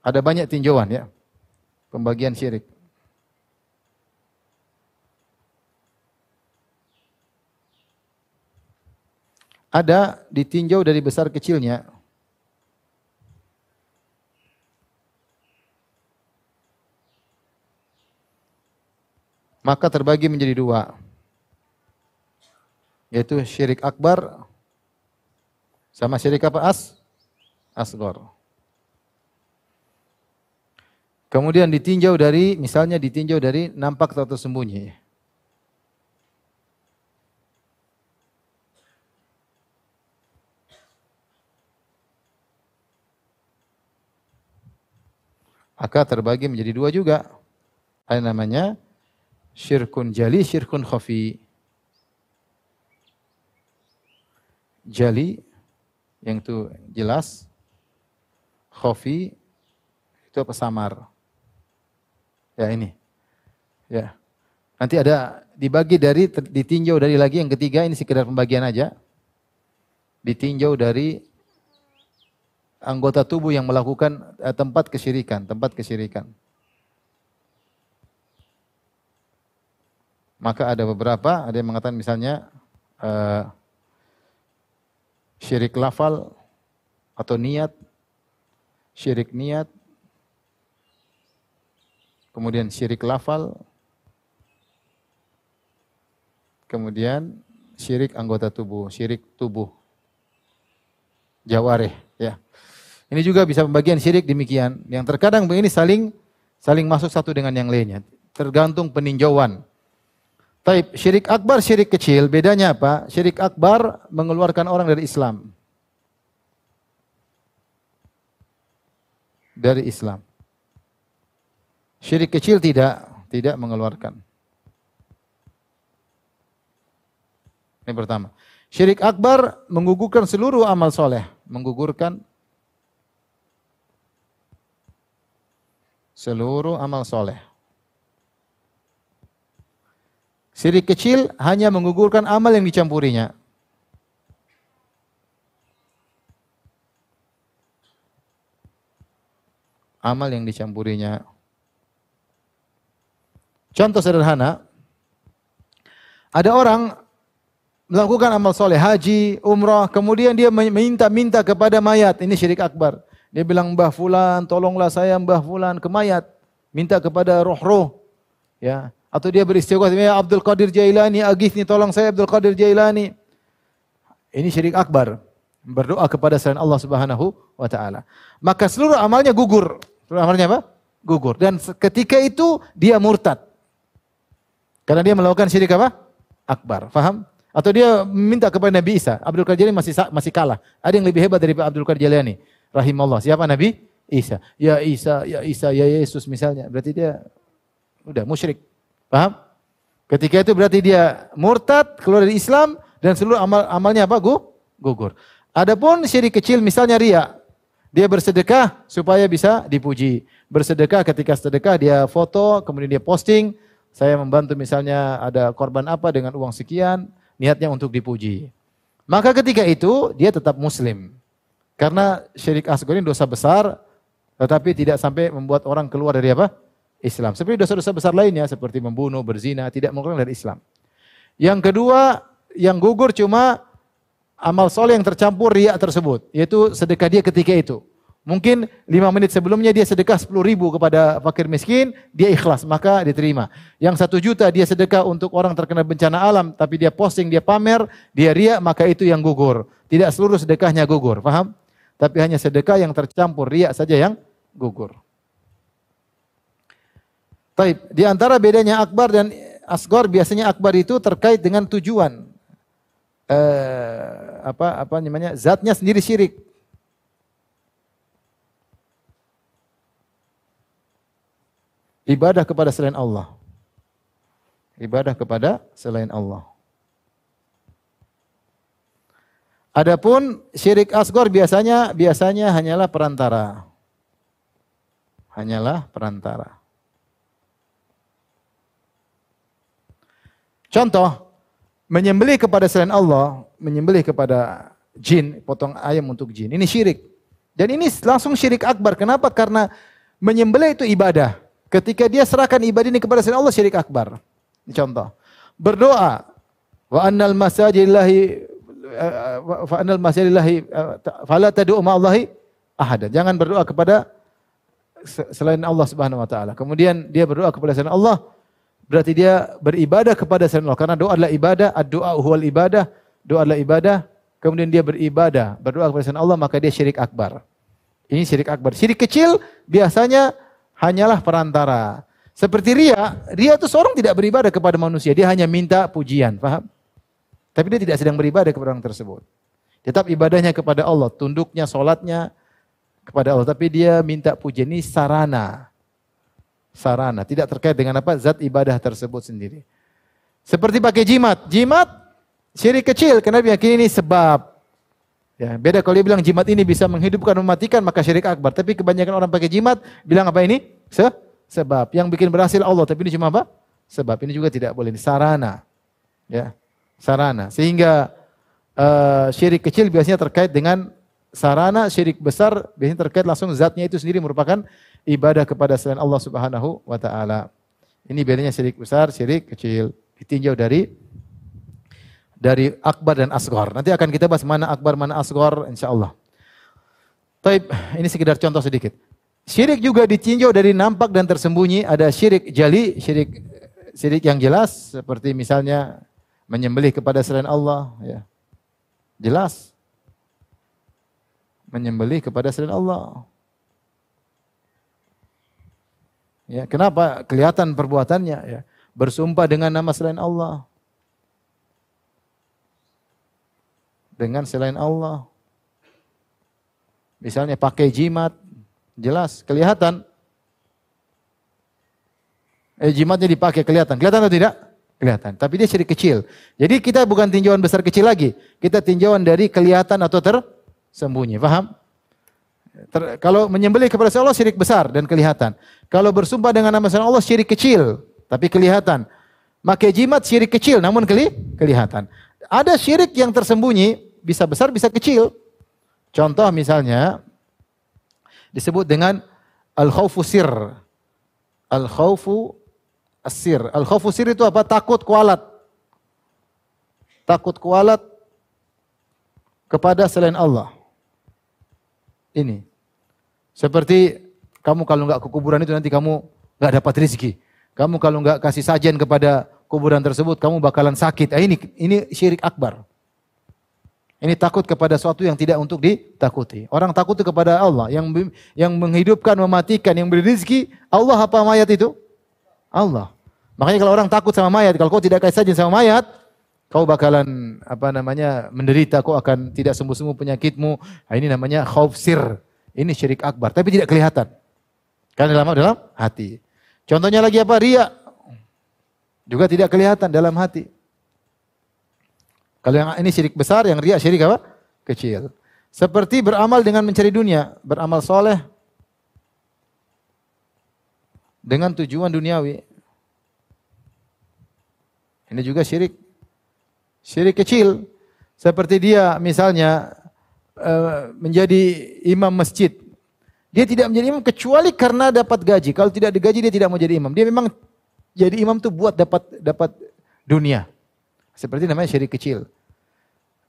ada banyak tinjauan ya. Pembagian syirik. Ada ditinjau dari besar kecilnya. Maka terbagi menjadi dua. Yaitu syirik akbar sama syirik apa? Asghar. Kemudian ditinjau dari, misalnya ditinjau dari nampak atau tersembunyi. Maka terbagi menjadi dua juga. Ada namanya syirkun jali, syirkun khafi. Jali yang itu jelas, khafi itu apa? Samar. Ya ini. Ya. Nanti ada dibagi dari, ditinjau dari lagi yang ketiga, ini sekedar pembagian aja. Ditinjau dari anggota tubuh yang melakukan tempat kesyirikan. Maka ada beberapa, ada yang mengatakan misalnya syirik lafal atau niat, syirik niat, kemudian syirik lafal, kemudian syirik anggota tubuh, syirik tubuh, jawareh, ya. Ini juga bisa pembagian syirik demikian. Yang terkadang begini saling masuk satu dengan yang lainnya. Tergantung peninjauan. Taib, syirik akbar, syirik kecil, bedanya apa? Syirik akbar mengeluarkan orang dari Islam. Dari Islam. Syirik kecil tidak mengeluarkan. Ini pertama. Syirik akbar menggugurkan seluruh amal soleh. Menggugurkan seluruh amal soleh. Syirik kecil hanya menggugurkan amal yang dicampurinya. Amal yang dicampurinya. Contoh sederhana, ada orang melakukan amal soleh, haji, umrah, kemudian dia minta kepada mayat, ini syirik akbar. Dia bilang, Mbah Fulan, tolonglah saya Mbah Fulan ke mayat. Minta kepada roh-roh. Ya. Atau dia beristighfar, ya Abdul Qadir Jailani, aghithni, tolong saya Abdul Qadir Jailani. Ini syirik akbar. Berdoa kepada selain Allah Subhanahu wa taala. Maka seluruh amalnya gugur. Seluruh amalnya apa? Gugur. Dan ketika itu dia murtad. Karena dia melakukan syirik apa? Akbar. Faham? Atau dia minta kepada Nabi Isa. Abdul Qadir Jailani masih kalah. Ada yang lebih hebat daripada Abdul Qadir Jailani. Rahimahullah. Siapa Nabi? Isa. Ya Isa, ya Isa, ya Yesus misalnya. Berarti dia udah musyrik. Paham? Ketika itu berarti dia murtad, keluar dari Islam, dan seluruh amalnya apa? Gugur. Adapun syirik kecil misalnya riya. Dia bersedekah supaya bisa dipuji. Bersedekah, ketika sedekah dia foto, kemudian dia posting. Saya membantu misalnya ada korban apa dengan uang sekian, niatnya untuk dipuji. Maka ketika itu dia tetap muslim. Karena syirik asghar ini dosa besar, tetapi tidak sampai membuat orang keluar dari apa? Islam. Seperti dosa-dosa besar lainnya, seperti membunuh, berzina, tidak mengeluarkan dari Islam. Yang kedua, yang gugur cuma amal soleh yang tercampur riya tersebut, yaitu sedekah dia ketika itu. Mungkin 5 menit sebelumnya dia sedekah 10.000 kepada fakir miskin, dia ikhlas, maka diterima. Yang 1 juta dia sedekah untuk orang terkena bencana alam, tapi dia posting, dia pamer, dia riya, maka itu yang gugur. Tidak seluruh sedekahnya gugur, paham? Tapi hanya sedekah yang tercampur riya saja yang gugur. Taib, di antara bedanya akbar dan asgor, biasanya akbar itu terkait dengan tujuan. Zatnya sendiri syirik. Ibadah kepada selain Allah. Ibadah kepada selain Allah. Adapun syirik asgor biasanya hanyalah perantara. Hanyalah perantara. Contoh, menyembelih kepada selain Allah, menyembelih kepada jin, potong ayam untuk jin. Ini syirik. Dan ini langsung syirik akbar. Kenapa? Karena menyembelih itu ibadah. Ketika dia serahkan ibadah ini kepada selain Allah, syirik akbar. Ini contoh. Berdoa, wa annal masajidillahi fala tad'u ma'allahi ahada. Jangan berdoa kepada selain Allah Subhanahu wa taala. Kemudian dia berdoa kepada selain Allah, berarti dia beribadah kepada selain Allah. Karena doa adalah ibadah, ad-du'a huwal ibadah, doa adalah ibadah. Kemudian dia beribadah, berdoa kepada selain Allah, maka dia syirik akbar. Ini syirik akbar. Syirik kecil biasanya hanyalah perantara. Seperti riya itu seorang tidak beribadah kepada manusia, dia hanya minta pujian, paham? Tapi dia tidak sedang beribadah kepada orang tersebut. Tetap ibadahnya kepada Allah, tunduknya, salatnya kepada Allah, tapi dia minta pujian. Ini sarana. Sarana, tidak terkait dengan apa? Zat ibadah tersebut sendiri. Seperti pakai jimat. Jimat syirik kecil, karena dia yakin ini sebab. Ya, beda kalau dia bilang jimat ini bisa menghidupkan, mematikan, maka syirik akbar. Tapi kebanyakan orang pakai jimat bilang apa ini? Sebab. Yang bikin berhasil Allah, tapi ini cuma apa? Sebab. Ini juga tidak boleh. Ini sarana. Ya, sarana. Sehingga syirik kecil biasanya terkait dengan sarana, syirik besar biasanya terkait langsung zatnya itu sendiri merupakan ibadah kepada selain Allah Subhanahu wa taala. Ini bedanya syirik besar, syirik kecil. Ditinjau dari akbar dan asghar. Nanti akan kita bahas mana akbar, mana asghar insyaallah. Taib, ini sekedar contoh sedikit. Syirik juga ditinjau dari nampak dan tersembunyi. Ada syirik jali, syirik yang jelas seperti misalnya menyembelih kepada selain Allah, ya. Jelas. Menyembelih kepada selain Allah. Ya, kenapa? Kelihatan perbuatannya, ya. Bersumpah dengan nama selain Allah. Dengan selain Allah. Misalnya pakai jimat, jelas, kelihatan. Jimatnya dipakai, kelihatan. Kelihatan atau tidak? Kelihatan. Tapi dia syirik kecil. Jadi kita bukan tinjauan besar kecil lagi. Kita tinjauan dari kelihatan atau tersembunyi. Paham? Kalau menyembelih kepada Allah syirik besar dan kelihatan. Kalau bersumpah dengan nama selain Allah syirik kecil, tapi kelihatan. Pakai jimat syirik kecil namun kelihatan. Ada syirik yang tersembunyi, bisa besar, bisa kecil. Contoh misalnya, disebut dengan al-khawfu sir. Al-khawfu as-sir. Al-khawfu sir itu apa? Takut kualat. Takut kualat kepada selain Allah. Ini. Seperti kamu kalau enggak ke kuburan itu nanti kamu enggak dapat rezeki. Kamu kalau enggak kasih sajian kepada kuburan tersebut, kamu bakalan sakit. Ini syirik akbar. Ini takut kepada sesuatu yang tidak untuk ditakuti. Orang takut itu kepada Allah yang menghidupkan, mematikan, yang beri rezeki. Allah apa mayat itu? Allah. Makanya kalau orang takut sama mayat, kalau kau tidak kasih sajian sama mayat, kau bakalan menderita, kau akan tidak sembuh-sembuh penyakitmu. Nah, ini namanya khauf sir. Ini syirik akbar, tapi tidak kelihatan. Karena dalam hati. Contohnya lagi apa? Riya. Juga tidak kelihatan dalam hati. Kalau yang ini syirik besar, yang riya syirik apa? Kecil. Seperti beramal dengan mencari dunia, beramal soleh dengan tujuan duniawi. Ini juga syirik kecil. Seperti dia misalnya menjadi imam masjid. Dia tidak menjadi imam kecuali karena dapat gaji. Kalau tidak digaji dia tidak mau jadi imam. Dia memang jadi imam itu buat dapat dunia. Seperti namanya syirik kecil.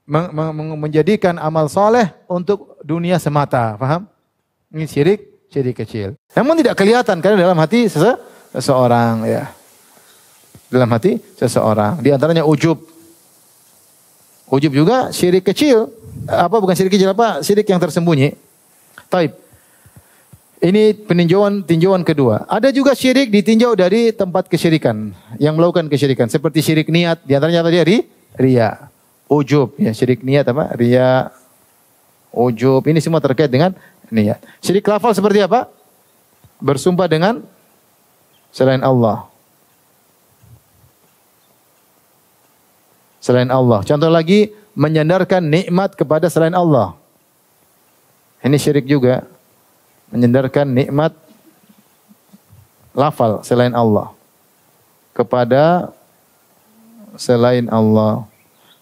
menjadikan amal soleh untuk dunia semata. Paham? Ini syirik kecil. Namun tidak kelihatan karena dalam hati seseorang ya. Dalam hati seseorang. Di antaranya ujub. Ujub juga syirik kecil. Apa bukan syirik kecil apa? Syirik yang tersembunyi. Taib. Ini tinjauan kedua. Ada juga syirik ditinjau dari tempat kesyirikan. Yang melakukan kesyirikan. Seperti syirik niat. Di antaranya apa dia? Ria. Ujub. Ya, syirik niat apa? Ria. Ujub. Ini semua terkait dengan niat. Syirik lafal seperti apa? Bersumpah dengan selain Allah. Selain Allah. Contoh lagi, menyandarkan nikmat kepada selain Allah. Ini syirik juga. Menyandarkan nikmat lafal selain Allah kepada selain Allah.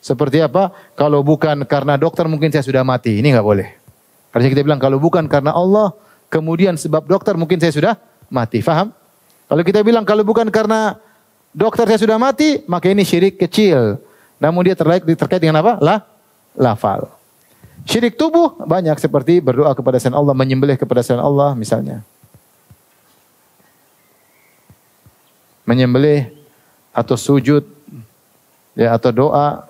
Seperti apa? Kalau bukan karena dokter mungkin saya sudah mati. Ini enggak boleh. Harusnya kita bilang kalau bukan karena Allah, kemudian sebab dokter mungkin saya sudah mati. Faham? Kalau kita bilang kalau bukan karena dokter saya sudah mati, maka ini syirik kecil. Namun dia terkait dengan apa? Lafal. Syirik tubuh banyak seperti berdoa kepada selain Allah, menyembelih kepada selain Allah misalnya. Menyembelih atau sujud ya atau doa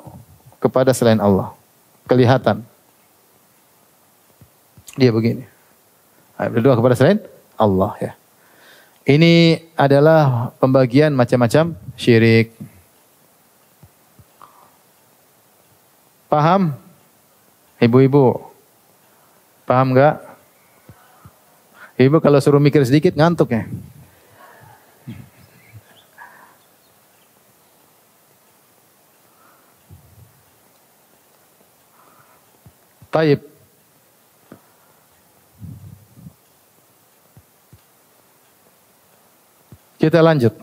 kepada selain Allah. Kelihatan. Dia begini. Berdoa kepada selain Allah ya. Ini adalah pembagian macam-macam syirik. Paham? Ibu-ibu, paham enggak? Ibu kalau suruh mikir sedikit ngantuk ya. Taib. Kita lanjut.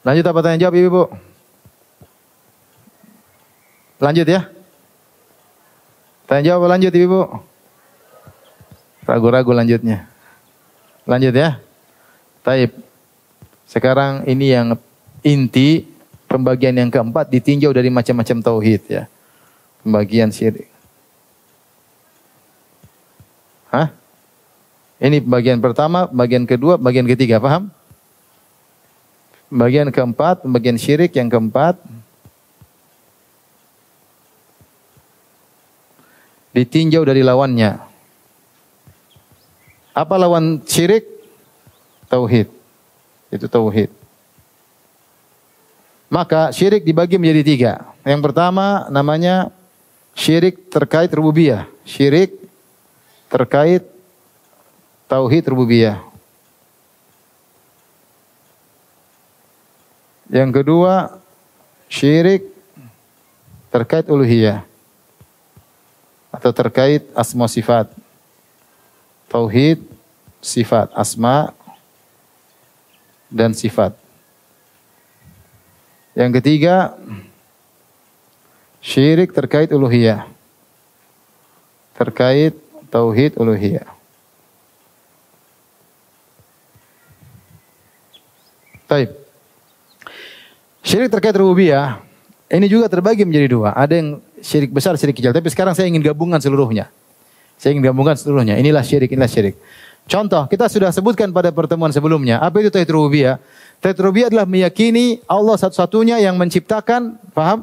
Lanjut apa tanya jawab ibu-ibu? Lanjut ya. Tanya jawab lanjut ibu. Ragu-ragu lanjutnya. Lanjut ya. Taib. Sekarang ini yang inti pembagian yang keempat ditinjau dari macam-macam tauhid ya. Pembagian syirik. Hah? Ini pembagian pertama, bagian kedua, bagian ketiga, paham? Bagian keempat, pembagian syirik yang keempat. Ditinjau dari lawannya. Apa lawan syirik? Tauhid. Itu tauhid. Maka syirik dibagi menjadi tiga. Yang pertama namanya syirik terkait rububiyah. Syirik terkait tauhid rububiyah. Yang kedua syirik terkait uluhiyah. Atau terkait asma sifat. Tauhid, sifat, asma dan sifat. Yang ketiga, syirik terkait uluhiyah. Terkait tauhid uluhiyah. Baik. Syirik terkait rububiyah ini juga terbagi menjadi dua. Ada yang syirik besar, syirik kecil. Tapi sekarang saya ingin gabungkan seluruhnya. Saya ingin gabungkan seluruhnya. Inilah syirik, inilah syirik. Contoh, kita sudah sebutkan pada pertemuan sebelumnya. Apa itu tauhid rububiyah? Tauhid rububiyah adalah meyakini Allah satu-satunya yang menciptakan, paham?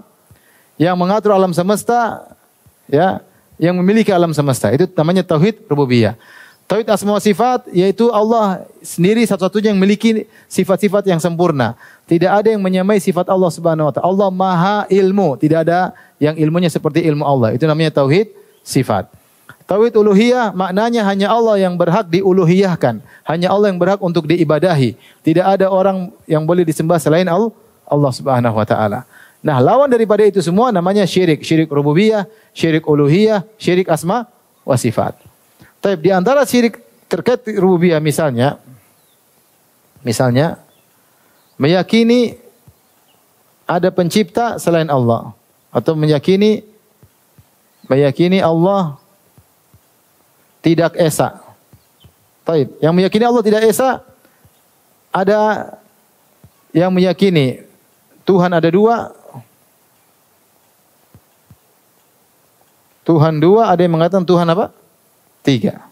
Yang mengatur alam semesta, ya, yang memiliki alam semesta. Itu namanya tauhid rububiyah. Tauhid asma wa sifat yaitu Allah sendiri satu-satunya yang memiliki sifat-sifat yang sempurna. Tidak ada yang menyamai sifat Allah Subhanahu wa taala. Allah Maha ilmu, tidak ada yang ilmunya seperti ilmu Allah. Itu namanya tauhid sifat. Tauhid uluhiyah maknanya hanya Allah yang berhak diuluhiyahkan, hanya Allah yang berhak untuk diibadahi. Tidak ada orang yang boleh disembah selain Allah Subhanahu wa taala. Nah, lawan daripada itu semua namanya syirik, syirik rububiyah, syirik uluhiyah, syirik asma wa sifat. Tapi di antara syirik terkait rububiyah misalnya meyakini ada pencipta selain Allah atau meyakini Allah tidak esa. Baik, yang meyakini Allah tidak esa ada yang meyakini Tuhan ada dua. Tuhan dua, ada yang mengatakan Tuhan apa? Tiga.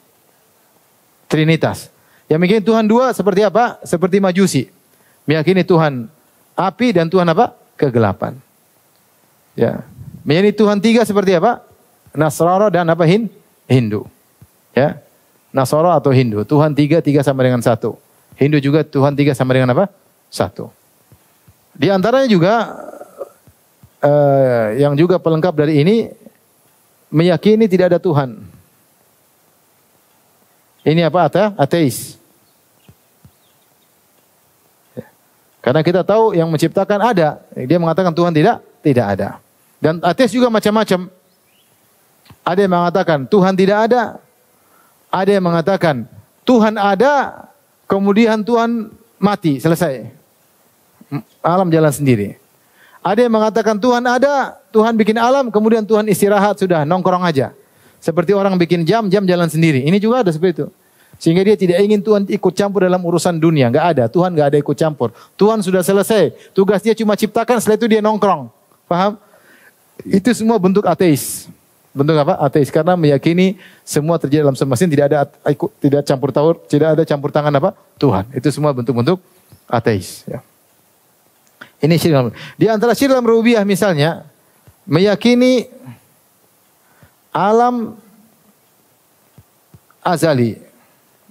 Trinitas. Yang meyakini Tuhan dua seperti apa? Seperti Majusi. Meyakini Tuhan api dan Tuhan apa? Kegelapan. Ya. Meyakini Tuhan tiga seperti apa? Nasrani dan apa? Hindu. Ya. Nasrani atau Hindu. Tuhan tiga, tiga sama dengan satu. Hindu juga Tuhan tiga sama dengan apa? Satu. Di antaranya juga yang juga pelengkap dari ini meyakini tidak ada Tuhan. Ini apa? Ateis. Karena kita tahu yang menciptakan ada. Dia mengatakan Tuhan tidak ada. Dan ateis juga macam-macam. Ada yang mengatakan Tuhan tidak ada. Ada yang mengatakan Tuhan ada, kemudian Tuhan mati, selesai. Alam jalan sendiri. Ada yang mengatakan Tuhan ada, Tuhan bikin alam, kemudian Tuhan istirahat, sudah nongkrong aja. Seperti orang bikin jam, jam jalan sendiri. Ini juga ada seperti itu. Sehingga dia tidak ingin Tuhan ikut campur dalam urusan dunia. Enggak ada, Tuhan enggak ada ikut campur. Tuhan sudah selesai. Tugas dia cuma ciptakan, setelah itu dia nongkrong. Paham? Itu semua bentuk ateis. Bentuk apa? Ateis. Karena meyakini semua terjadi dalam semesta, tidak ada campur tangan apa? Tuhan. Itu semua bentuk-bentuk ateis. Ya. Ini syirik. Di antara syirik dalam rububiyah misalnya, meyakini alam azali.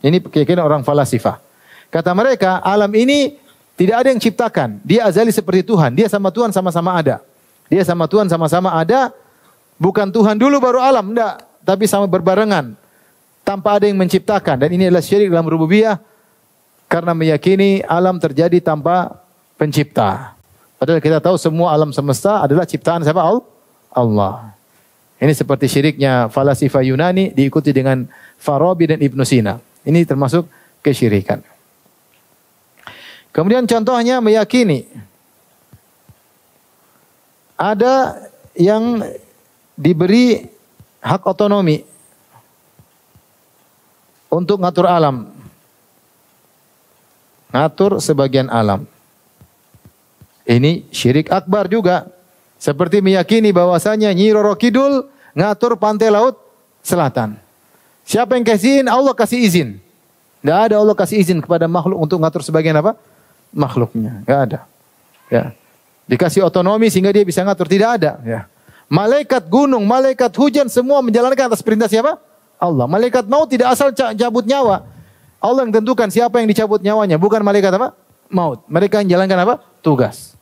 Ini keyakinan orang falasifah. Kata mereka, alam ini tidak ada yang ciptakan. Dia azali seperti Tuhan. Dia sama Tuhan sama-sama ada. Dia sama Tuhan sama-sama ada. Bukan Tuhan dulu baru alam, enggak. Tapi sama berbarengan. Tanpa ada yang menciptakan. Dan ini adalah syirik dalam rububiyah. Karena meyakini alam terjadi tanpa pencipta. Padahal kita tahu semua alam semesta adalah ciptaan siapa? Allah. Ini seperti syiriknya falasifah Yunani diikuti dengan Farabi dan Ibnu Sina. Ini termasuk kesyirikan. Kemudian contohnya meyakini ada yang diberi hak otonomi untuk ngatur alam. Ngatur sebagian alam. Ini syirik akbar juga. Seperti meyakini bahwasanya Nyi Roro Kidul ngatur pantai laut selatan. Siapa yang kasih izin? Allah kasih izin. Tidak ada Allah kasih izin kepada makhluk untuk ngatur sebagian apa? Makhluknya. Tidak ada. Ya. Dikasih otonomi sehingga dia bisa ngatur. Tidak ada. Ya. Malaikat gunung, malaikat hujan semua menjalankan atas perintah siapa? Allah. Malaikat maut tidak asal cabut nyawa. Allah yang tentukan siapa yang dicabut nyawanya. Bukan malaikat apa? Maut. Mereka yang jalankan apa? Tugas.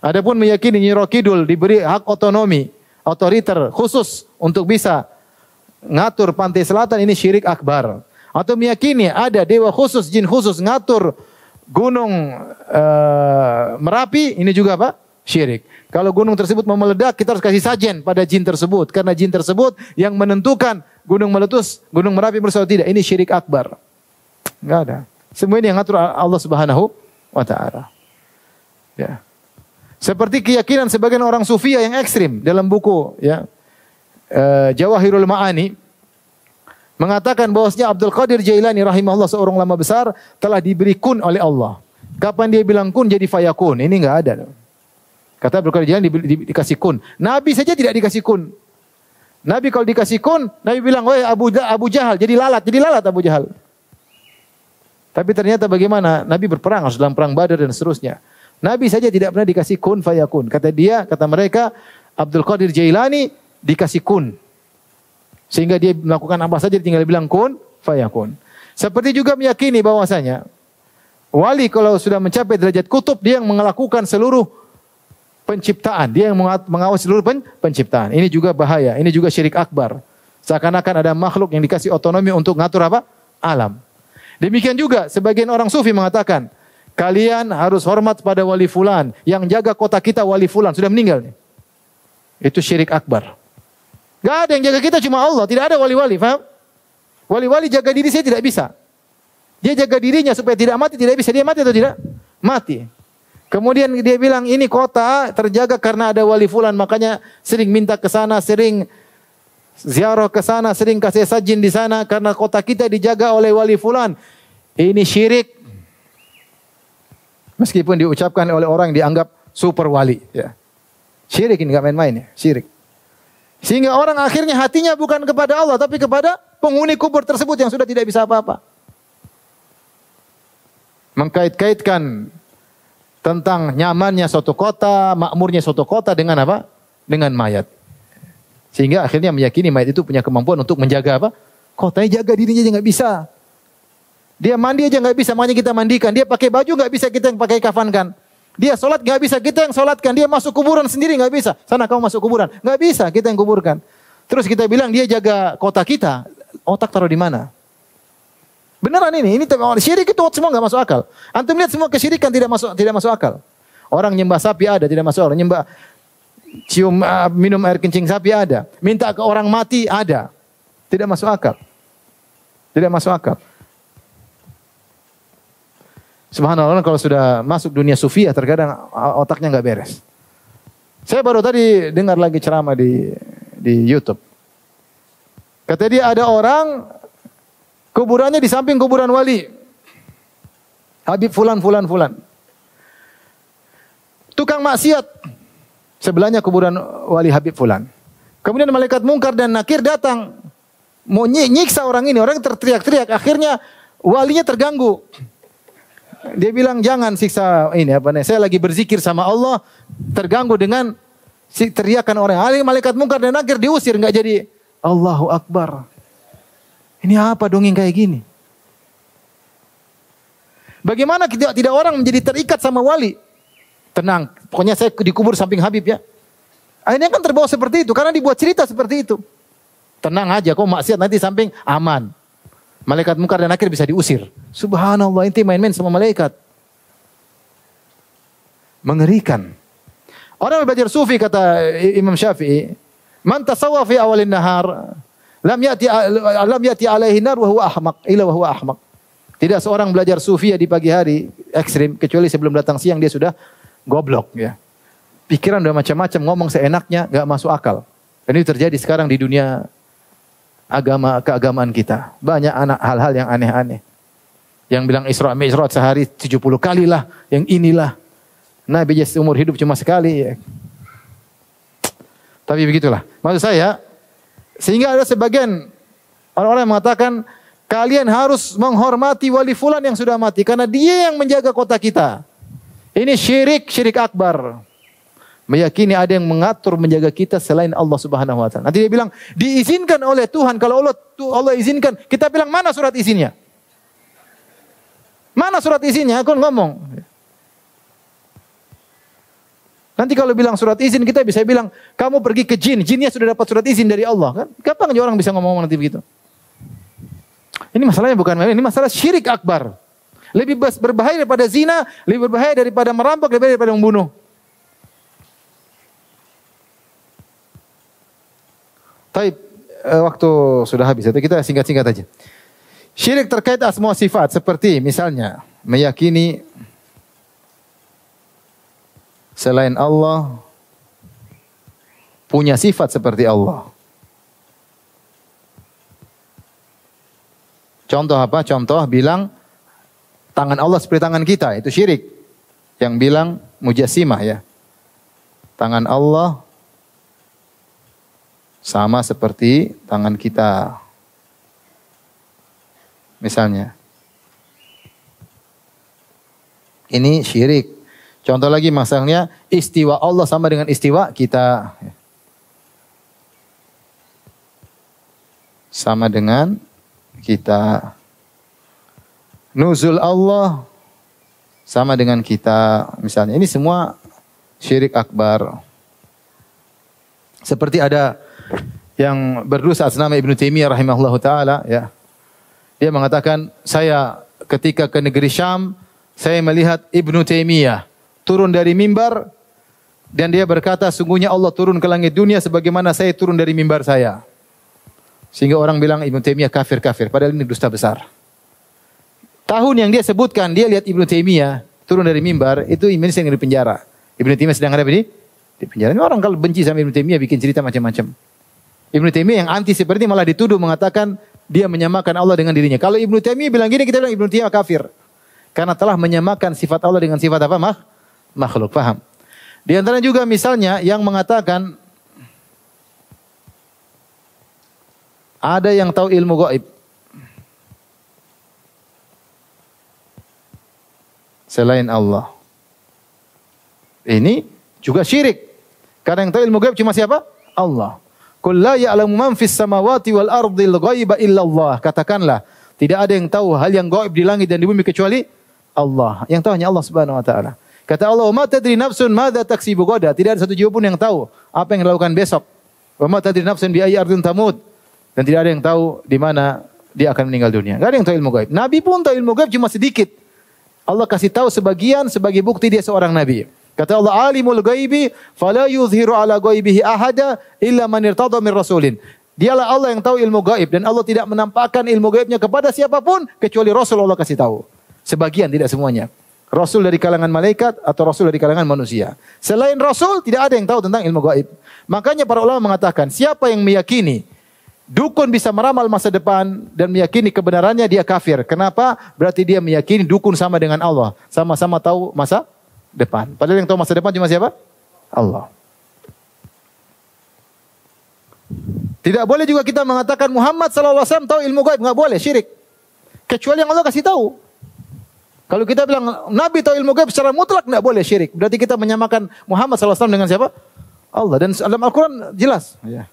Adapun meyakini Nyi Roro Kidul diberi hak otonomi, otoriter khusus untuk bisa ngatur pantai selatan, ini syirik akbar. Atau meyakini ada dewa khusus, jin khusus ngatur gunung Merapi, ini juga apa? Syirik. Kalau gunung tersebut mau meledak, kita harus kasih sajen pada jin tersebut. Karena jin tersebut yang menentukan gunung meletus, gunung Merapi meletus atau tidak. Ini syirik akbar. Enggak ada. Semua ini yang ngatur Allah Subhanahu wa Ta'ala. Ya. Seperti keyakinan sebagian orang Sufia yang ekstrim dalam buku ya Jawahirul Ma'ani mengatakan bahwasanya Abdul Qadir Jailani rahimahullah seorang ulama besar telah diberi kun oleh Allah. Kapan dia bilang kun jadi fayakun? Ini enggak ada. Kata Abdul Qadir Jailani dikasih kun. Nabi saja tidak dikasih kun. Nabi kalau dikasih kun, Nabi bilang, "Woi Abu Jahal, jadi lalat Abu Jahal." Tapi ternyata bagaimana? Nabi berperang harus dalam perang Badar dan seterusnya. Nabi saja tidak pernah dikasih kun fayakun. Kata mereka, Abdul Qadir Jailani dikasih kun. Sehingga dia melakukan apa saja tinggal bilang kun fayakun. Seperti juga meyakini bahwasanya wali kalau sudah mencapai derajat kutub, dia yang melakukan seluruh penciptaan. Dia yang mengawasi seluruh penciptaan. Ini juga bahaya. Ini juga syirik akbar. Seakan-akan ada makhluk yang dikasih otonomi untuk ngatur apa? Alam. Demikian juga sebagian orang sufi mengatakan, kalian harus hormat pada wali fulan. Yang jaga kota kita wali fulan. Sudah meninggal. Itu syirik akbar. Gak ada yang jaga kita cuma Allah. Tidak ada wali-wali. Faham? Wali-wali jaga diri saya tidak bisa. Dia jaga dirinya supaya tidak mati. Tidak bisa. Dia mati atau tidak? Mati. Kemudian dia bilang ini kota terjaga karena ada wali fulan. Makanya sering minta ke sana. Sering ziarah ke sana. Sering kasih sajin di sana. Karena kota kita dijaga oleh wali fulan. Ini syirik. Meskipun diucapkan oleh orang yang dianggap super wali. Ya. Syirik ini nggak main-main ya, syirik. Sehingga orang akhirnya hatinya bukan kepada Allah, tapi kepada penghuni kubur tersebut yang sudah tidak bisa apa-apa. Mengkait-kaitkan tentang nyamannya suatu kota, makmurnya suatu kota dengan apa? Dengan mayat. Sehingga akhirnya meyakini mayat itu punya kemampuan untuk menjaga apa? Kotanya, jaga dirinya aja nggak bisa. Dia mandi aja nggak bisa, makanya kita mandikan. Dia pakai baju nggak bisa, kita yang pakai kafankan. Dia sholat nggak bisa, kita yang sholatkan. Dia masuk kuburan sendiri nggak bisa. Sana kamu masuk kuburan, nggak bisa, kita yang kuburkan. Terus kita bilang dia jaga kota kita. Otak taruh di mana? Beneran ini syirik itu semua nggak masuk akal. Antum lihat semua kesyirikan tidak masuk akal. Orang nyembah sapi ada, tidak masuk akal. Nyembah minum air kencing sapi ada. Minta ke orang mati ada. Tidak masuk akal. Tidak masuk akal. Subhanallah, kalau sudah masuk dunia sufiah terkadang otaknya nggak beres. Saya baru tadi dengar lagi ceramah di YouTube. Kata dia ada orang kuburannya di samping kuburan wali. Habib fulan. Tukang maksiat. Sebelahnya kuburan wali Habib fulan. Kemudian malaikat mungkar dan nakir datang. Mau nyiksa orang ini. Orang terteriak-teriak. Akhirnya walinya terganggu. Dia bilang jangan siksa ini apa nih. Saya lagi berzikir sama Allah, terganggu dengan teriakan orang. Malaikat mungkar dan nakir diusir, enggak jadi Allahu Akbar. Ini apa dongeng kayak gini? Bagaimana tidak orang menjadi terikat sama wali? Tenang, pokoknya saya dikubur samping Habib ya. Akhirnya kan terbawa seperti itu karena dibuat cerita seperti itu. Tenang aja, kok maksiat nanti samping aman. Malaikat mungkar dan nakir bisa diusir. Subhanallah, inti main-main sama malaikat. Mengerikan. Orang yang belajar sufi kata Imam Syafi'i, man tasawwa fi awalin nahar, lam yati alaihi nar wa huwa ahmaq, illa wa huwa ahmaq. Tidak seorang belajar sufi di pagi hari ekstrim kecuali sebelum datang siang dia sudah goblok ya. Pikiran udah macam-macam, ngomong seenaknya, enggak masuk akal. Dan ini terjadi sekarang di dunia keagamaan kita. Banyak hal-hal yang aneh-aneh. Yang bilang Isra Mi'raj sehari 70 kali lah. Yang inilah. Nabi aja seumur hidup cuma sekali. Ya. Tapi begitulah. Maksud saya, sehingga ada sebagian orang-orang yang mengatakan, kalian harus menghormati wali fulan yang sudah mati. Karena dia yang menjaga kota kita. Ini syirik akbar. Meyakini ada yang mengatur menjaga kita selain Allah Subhanahu wa taala. Nanti dia bilang diizinkan oleh Tuhan. Kalau Allah izinkan, kita bilang mana surat izinnya? Mana surat izinnya? Aku ngomong. Nanti kalau bilang surat izin, kita bisa bilang kamu pergi ke jin, jinnya sudah dapat surat izin dari Allah kan? Kapan orang bisa ngomong nanti begitu? Ini masalahnya bukan ini masalah syirik akbar. Lebih berbahaya daripada zina, lebih berbahaya daripada merampok, lebih berbahaya daripada membunuh. Taib, waktu sudah habis, itu kita singkat-singkat aja. Syirik terkait asma sifat seperti misalnya meyakini selain Allah punya sifat seperti Allah. Contoh apa? Contoh bilang tangan Allah seperti tangan kita, itu syirik. Yang bilang mujassimah ya. Tangan Allah sama seperti tangan kita. Misalnya. Ini syirik. Contoh lagi masalahnya istiwa Allah sama dengan istiwa kita. Sama dengan kita. Nuzul Allah sama dengan kita. Misalnya ini semua syirik akbar. Seperti ada yang berdosa atas nama Ibnu Taimiyah rahimahullahu taala ya. Dia mengatakan, saya ketika ke negeri Syam, saya melihat Ibnu Taimiyah turun dari mimbar dan dia berkata, sungguhnya Allah turun ke langit dunia sebagaimana saya turun dari mimbar saya. Sehingga orang bilang Ibnu Taimiyah kafir, padahal ini dusta besar. Tahun yang dia sebutkan, dia lihat Ibnu Taimiyah turun dari mimbar, itu Indonesia yang di penjara. Ibnu Taimiyah sedang ada di penjara. Ini orang kalau benci sama Ibnu Taimiyah bikin cerita macam-macam. Ibnu Taimiyah yang anti seperti malah dituduh mengatakan dia menyamakan Allah dengan dirinya. Kalau Ibnu Taimiyah bilang gini, kita bilang Ibnu Taimiyah kafir. Karena telah menyamakan sifat Allah dengan sifat apa? Makhluk. Paham? Di antara juga misalnya yang mengatakan ada yang tahu ilmu gaib. Selain Allah. Ini juga syirik. Karena yang tahu ilmu gaib cuma siapa? Allah. Qul la ya'lamu man fis samawati wal ardil ghaiba illa Allah. Katakanlah, tidak ada yang tahu hal yang gaib di langit dan di bumi kecuali Allah. Yang tahu hanya Allah Subhanahu wa taala. Kata Allah, "Ma tadri nafsun madza taksibu ghadan." Tidak ada satu jiwa pun yang tahu apa yang dilakukan besok. "Wa ma tadri nafsun bi ayyi ardin tamut." Dan tidak ada yang tahu di mana dia akan meninggal dunia. Enggak ada yang tahu ilmu gaib. Nabi pun tahu ilmu gaib cuma sedikit. Allah kasih tahu sebagian sebagai bukti dia seorang nabi. Kata Allah, "Alimul ghaibi fala yuzhiru ala ghaibihi ahada illa man irtada min rasulin." Dialah Allah yang tahu ilmu gaib dan Allah tidak menampakkan ilmu gaibnya kepada siapapun kecuali Rasul Allah kasih tahu. Sebagian, tidak semuanya. Rasul dari kalangan malaikat atau Rasul dari kalangan manusia. Selain Rasul tidak ada yang tahu tentang ilmu gaib. Makanya para ulama mengatakan, siapa yang meyakini dukun bisa meramal masa depan dan meyakini kebenarannya, dia kafir. Kenapa? Berarti dia meyakini dukun sama dengan Allah. Sama-sama tahu masa depan. Padahal yang tahu masa depan cuma siapa? Allah. Tidak boleh juga kita mengatakan Muhammad SAW tahu ilmu gaib. Enggak boleh, syirik. Kecuali yang Allah kasih tahu. Kalau kita bilang Nabi tahu ilmu gaib secara mutlak, enggak boleh, syirik. Berarti kita menyamakan Muhammad SAW dengan siapa? Allah. Dan dalam Al-Quran jelas. Ya.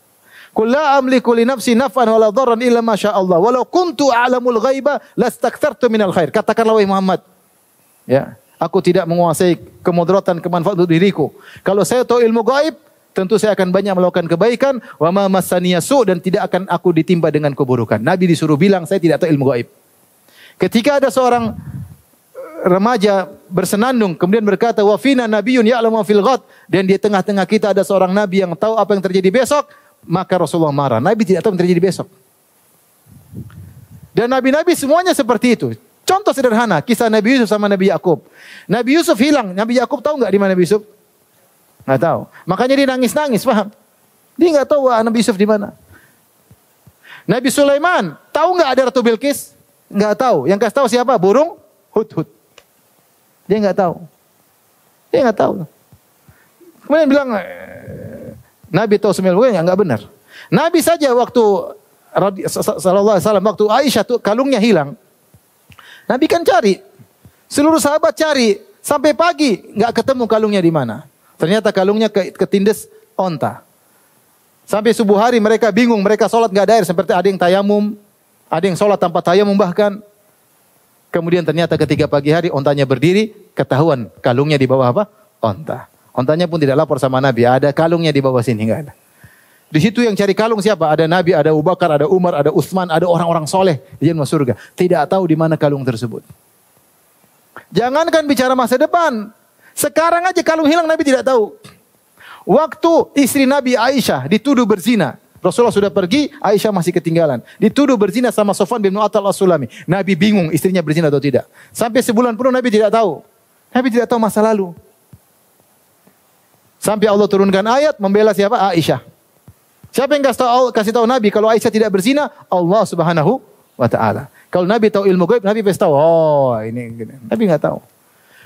Qul la amliku li nafsi naf'an wala dharran illa ma syaa Allah. Walau kuntu a'lamul ghaiba lastakthartu minal khair. Katakanlah wahai Muhammad. Ya, aku tidak menguasai kemudaratan kemanfaatan untuk diriku. Kalau saya tahu ilmu gaib, tentu saya akan banyak melakukan kebaikan, wa ma massaniya su, dan tidak akan aku ditimpa dengan keburukan. Nabi disuruh bilang saya tidak tahu ilmu gaib. Ketika ada seorang remaja bersenandung kemudian berkata wa fina nabiyyun ya'lamu fil ghad, dan di tengah-tengah kita ada seorang nabi yang tahu apa yang terjadi besok, maka Rasulullah marah. Nabi tidak tahu yang terjadi besok. Dan nabi-nabi semuanya seperti itu. Contoh sederhana, kisah Nabi Yusuf sama Nabi Yakub. Nabi Yusuf hilang, Nabi Yakub tahu enggak di mana Nabi Yusuf? Enggak tahu. Makanya dia nangis-nangis, paham? Dia enggak tahu Nabi Yusuf di mana. Nabi Sulaiman tahu enggak ada Ratu Bilqis? Enggak tahu. Yang kasih tahu siapa? Burung hudhud. Dia enggak tahu. Dia enggak tahu. Kemudian bilang Nabi tahu sembilan bukan, enggak benar. Nabi saja waktu sallallahu alaihi wasallam waktu Aisyah tuh kalungnya hilang. Nabi kan cari. Seluruh sahabat cari sampai pagi enggak ketemu kalungnya di mana. Ternyata kalungnya ketindes onta. Sampai subuh hari mereka bingung, mereka sholat enggak ada air, seperti ada yang tayamum, ada yang sholat tanpa tayamum bahkan. Kemudian ternyata ketika pagi hari ontanya berdiri, ketahuan kalungnya di bawah apa? Onta. Ontanya pun tidak lapor sama Nabi, ada kalungnya di bawah sini, enggak ada. Di situ yang cari kalung siapa? Ada Nabi, ada Abu Bakar, ada Umar, ada Utsman, ada orang-orang soleh di jannah surga. Tidak tahu di mana kalung tersebut. Jangankan bicara masa depan, sekarang aja kalung hilang Nabi tidak tahu. Waktu istri Nabi Aisyah dituduh berzina, Rasulullah sudah pergi, Aisyah masih ketinggalan. Dituduh berzina sama Sofwan bin Mu'attal As-Sulami. Nabi bingung istrinya berzina atau tidak. Sampai sebulan penuh Nabi tidak tahu. Nabi tidak tahu masa lalu. Sampai Allah turunkan ayat membela siapa? Aisyah. Siapa yang kasih tahu Nabi kalau Aisyah tidak berzina? Allah Subhanahu wa taala. Kalau Nabi tahu ilmu gaib, Nabi pasti tahu. Oh, ini gini. Nabi enggak tahu.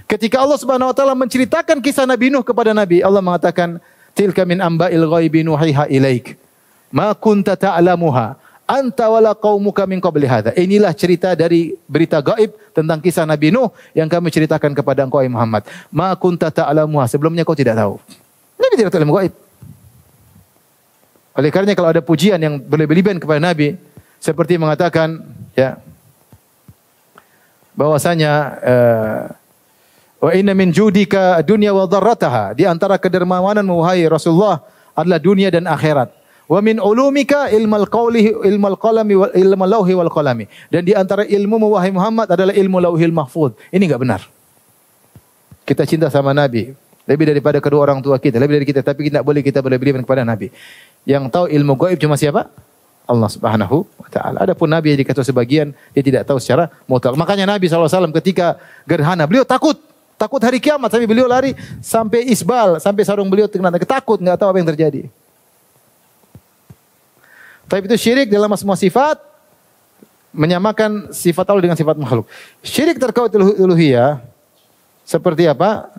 Ketika Allah Subhanahu wa taala menceritakan kisah Nabi Nuh kepada Nabi, Allah mengatakan, "Tilka min amba'il ghaibi nuhiha ilaik. Ma kunta ta'lamuha anta wala qaumuka min qabli hadza." Inilah cerita dari berita gaib tentang kisah Nabi Nuh yang kami ceritakan kepada engkau Muhammad. Ma kunta ta'lamuha, sebelumnya kau tidak tahu. Nabi tidak tahu ilmu gaib. Oleh karenanya kalau ada pujian yang berlebihan kepada Nabi, seperti mengatakan ya bahwasanya wa inna min judika dunya wa dharrataha, di antara kedermawanan wahai Rasulullah adalah dunia dan akhirat. Wa min ulumika ilmal qalami wal ilmal lauhi wal qalami, dan di antara ilmu wahai Muhammad adalah ilmu lauhil mahfuz. Ini enggak benar. Kita cinta sama Nabi lebih daripada kedua orang tua kita, lebih dari kita, tapi tidak boleh kita berlebihan kepada Nabi. Yang tahu ilmu gaib cuma siapa? Allah Subhanahu wa taala. Adapun Nabi yang dikatakan sebagian, dia tidak tahu secara mutlak. Makanya Nabi SAW ketika gerhana, beliau takut hari kiamat, sampai beliau lari sampai isbal, sampai sarung beliau kena takut, enggak tahu apa yang terjadi. Tapi itu syirik dalam semua sifat, menyamakan sifat Allah dengan sifat makhluk. Syirik terkait uluhiyah seperti apa?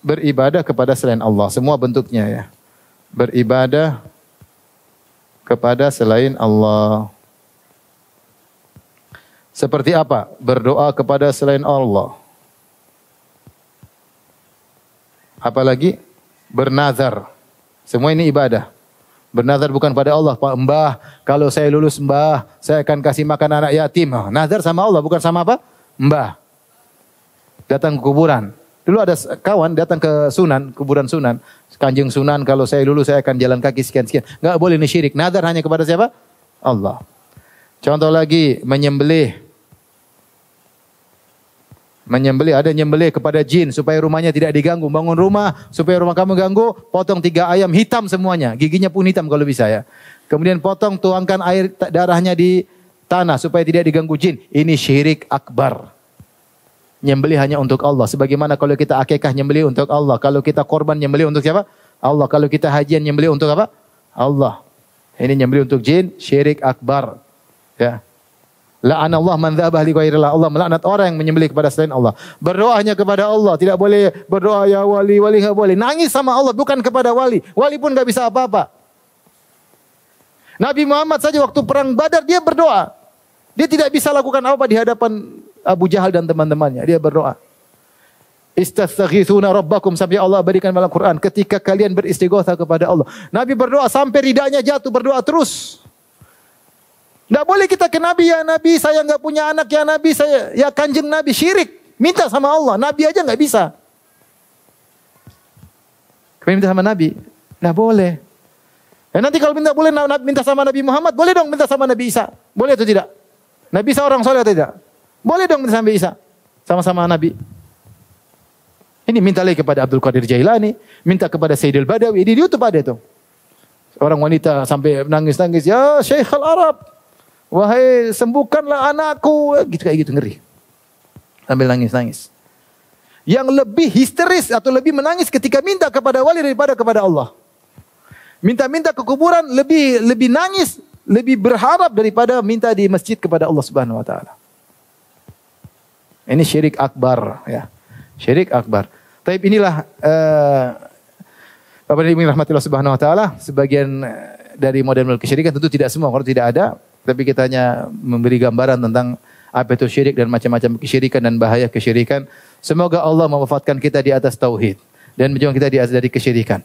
beribadah kepada selain Allah, semua bentuknya ya. Beribadah kepada selain Allah. Seperti apa? Berdoa kepada selain Allah. Apalagi bernazar. Semua ini ibadah. Bernazar bukan pada Allah, Pak Mbah, kalau saya lulus Mbah, saya akan kasih makan anak yatim. Nazar sama Allah, bukan sama apa? Mbah. Datang ke kuburan. Dulu ada kawan datang ke Sunan, kuburan Sunan. Kanjeng Sunan, kalau saya lulus saya akan jalan kaki sekian-sekian. Enggak boleh ini syirik. Nazar hanya kepada siapa? Allah. Contoh lagi, menyembelih. Menyembelih, ada nyembelih kepada jin supaya rumahnya tidak diganggu. Bangun rumah supaya rumah kamu ganggu, potong 3 ayam hitam semuanya. Giginya pun hitam kalau bisa ya. Kemudian potong, tuangkan air darahnya di tanah supaya tidak diganggu jin. Ini syirik akbar. Nyembelih hanya untuk Allah. Sebagaimana kalau kita akikah nyembelih untuk Allah. Kalau kita korban nyembelih untuk siapa? Allah. Kalau kita hajian nyembelih untuk apa? Allah. Ini nyembelih untuk jin, syirik akbar. Ya. La'anallah man dzabah li ghairillah. Allah melaknat orang yang menyembelih kepada selain Allah. Berdoa hanya kepada Allah. Tidak boleh berdoa ya wali, wali enggak boleh. Nangis sama Allah bukan kepada wali. Wali pun enggak bisa apa-apa. Nabi Muhammad saja waktu perang Badar dia berdoa. Dia tidak bisa lakukan apa di hadapan Abu Jahal dan teman-temannya. Dia berdoa. Istaghithuna rabbakum, sampai Allah berikan dalam Quran, ketika kalian beristighatsah kepada Allah. Nabi berdoa sampai ridanya jatuh, berdoa terus. Tidak boleh kita ke Nabi, ya Nabi saya enggak punya anak, ya Nabi saya, ya kanjeng Nabi, syirik. Minta sama Allah, Nabi aja enggak bisa. Kami minta sama Nabi, tidak boleh. Nanti kalau minta sama Nabi Muhammad, boleh dong minta sama Nabi Isa. Boleh atau tidak? Nabi Isa orang soleh atau tidak? Boleh dong minta sama Isa. Sama-sama Nabi. Ini minta lagi kepada Abdul Qadir Jailani. Minta kepada Sayyidil Badawi. Di YouTube ada itu. Orang wanita sampai nangis-nangis. Ya Syekh Al-Arab. Wahai sembuhkanlah anakku. Gitu kayak gitu ngeri. Sambil nangis-nangis. Yang lebih histeris atau lebih menangis ketika minta kepada wali daripada kepada Allah. Minta-minta ke kuburan lebih nangis. Lebih berharap daripada minta di masjid kepada Allah Subhanahu wa taala. Ini syirik akbar ya. Syirik akbar. Tapi inilah Bapak Ibu rahmati Allah Subhanahu wa taala, sebagian dari model kesyirikan, tentu tidak semua, kalau tidak ada, tapi kita hanya memberi gambaran tentang apa itu syirik dan macam-macam kesyirikan dan bahaya kesyirikan. Semoga Allah mewafatkan kita di atas tauhid dan menjauhkan kita dari kesyirikan.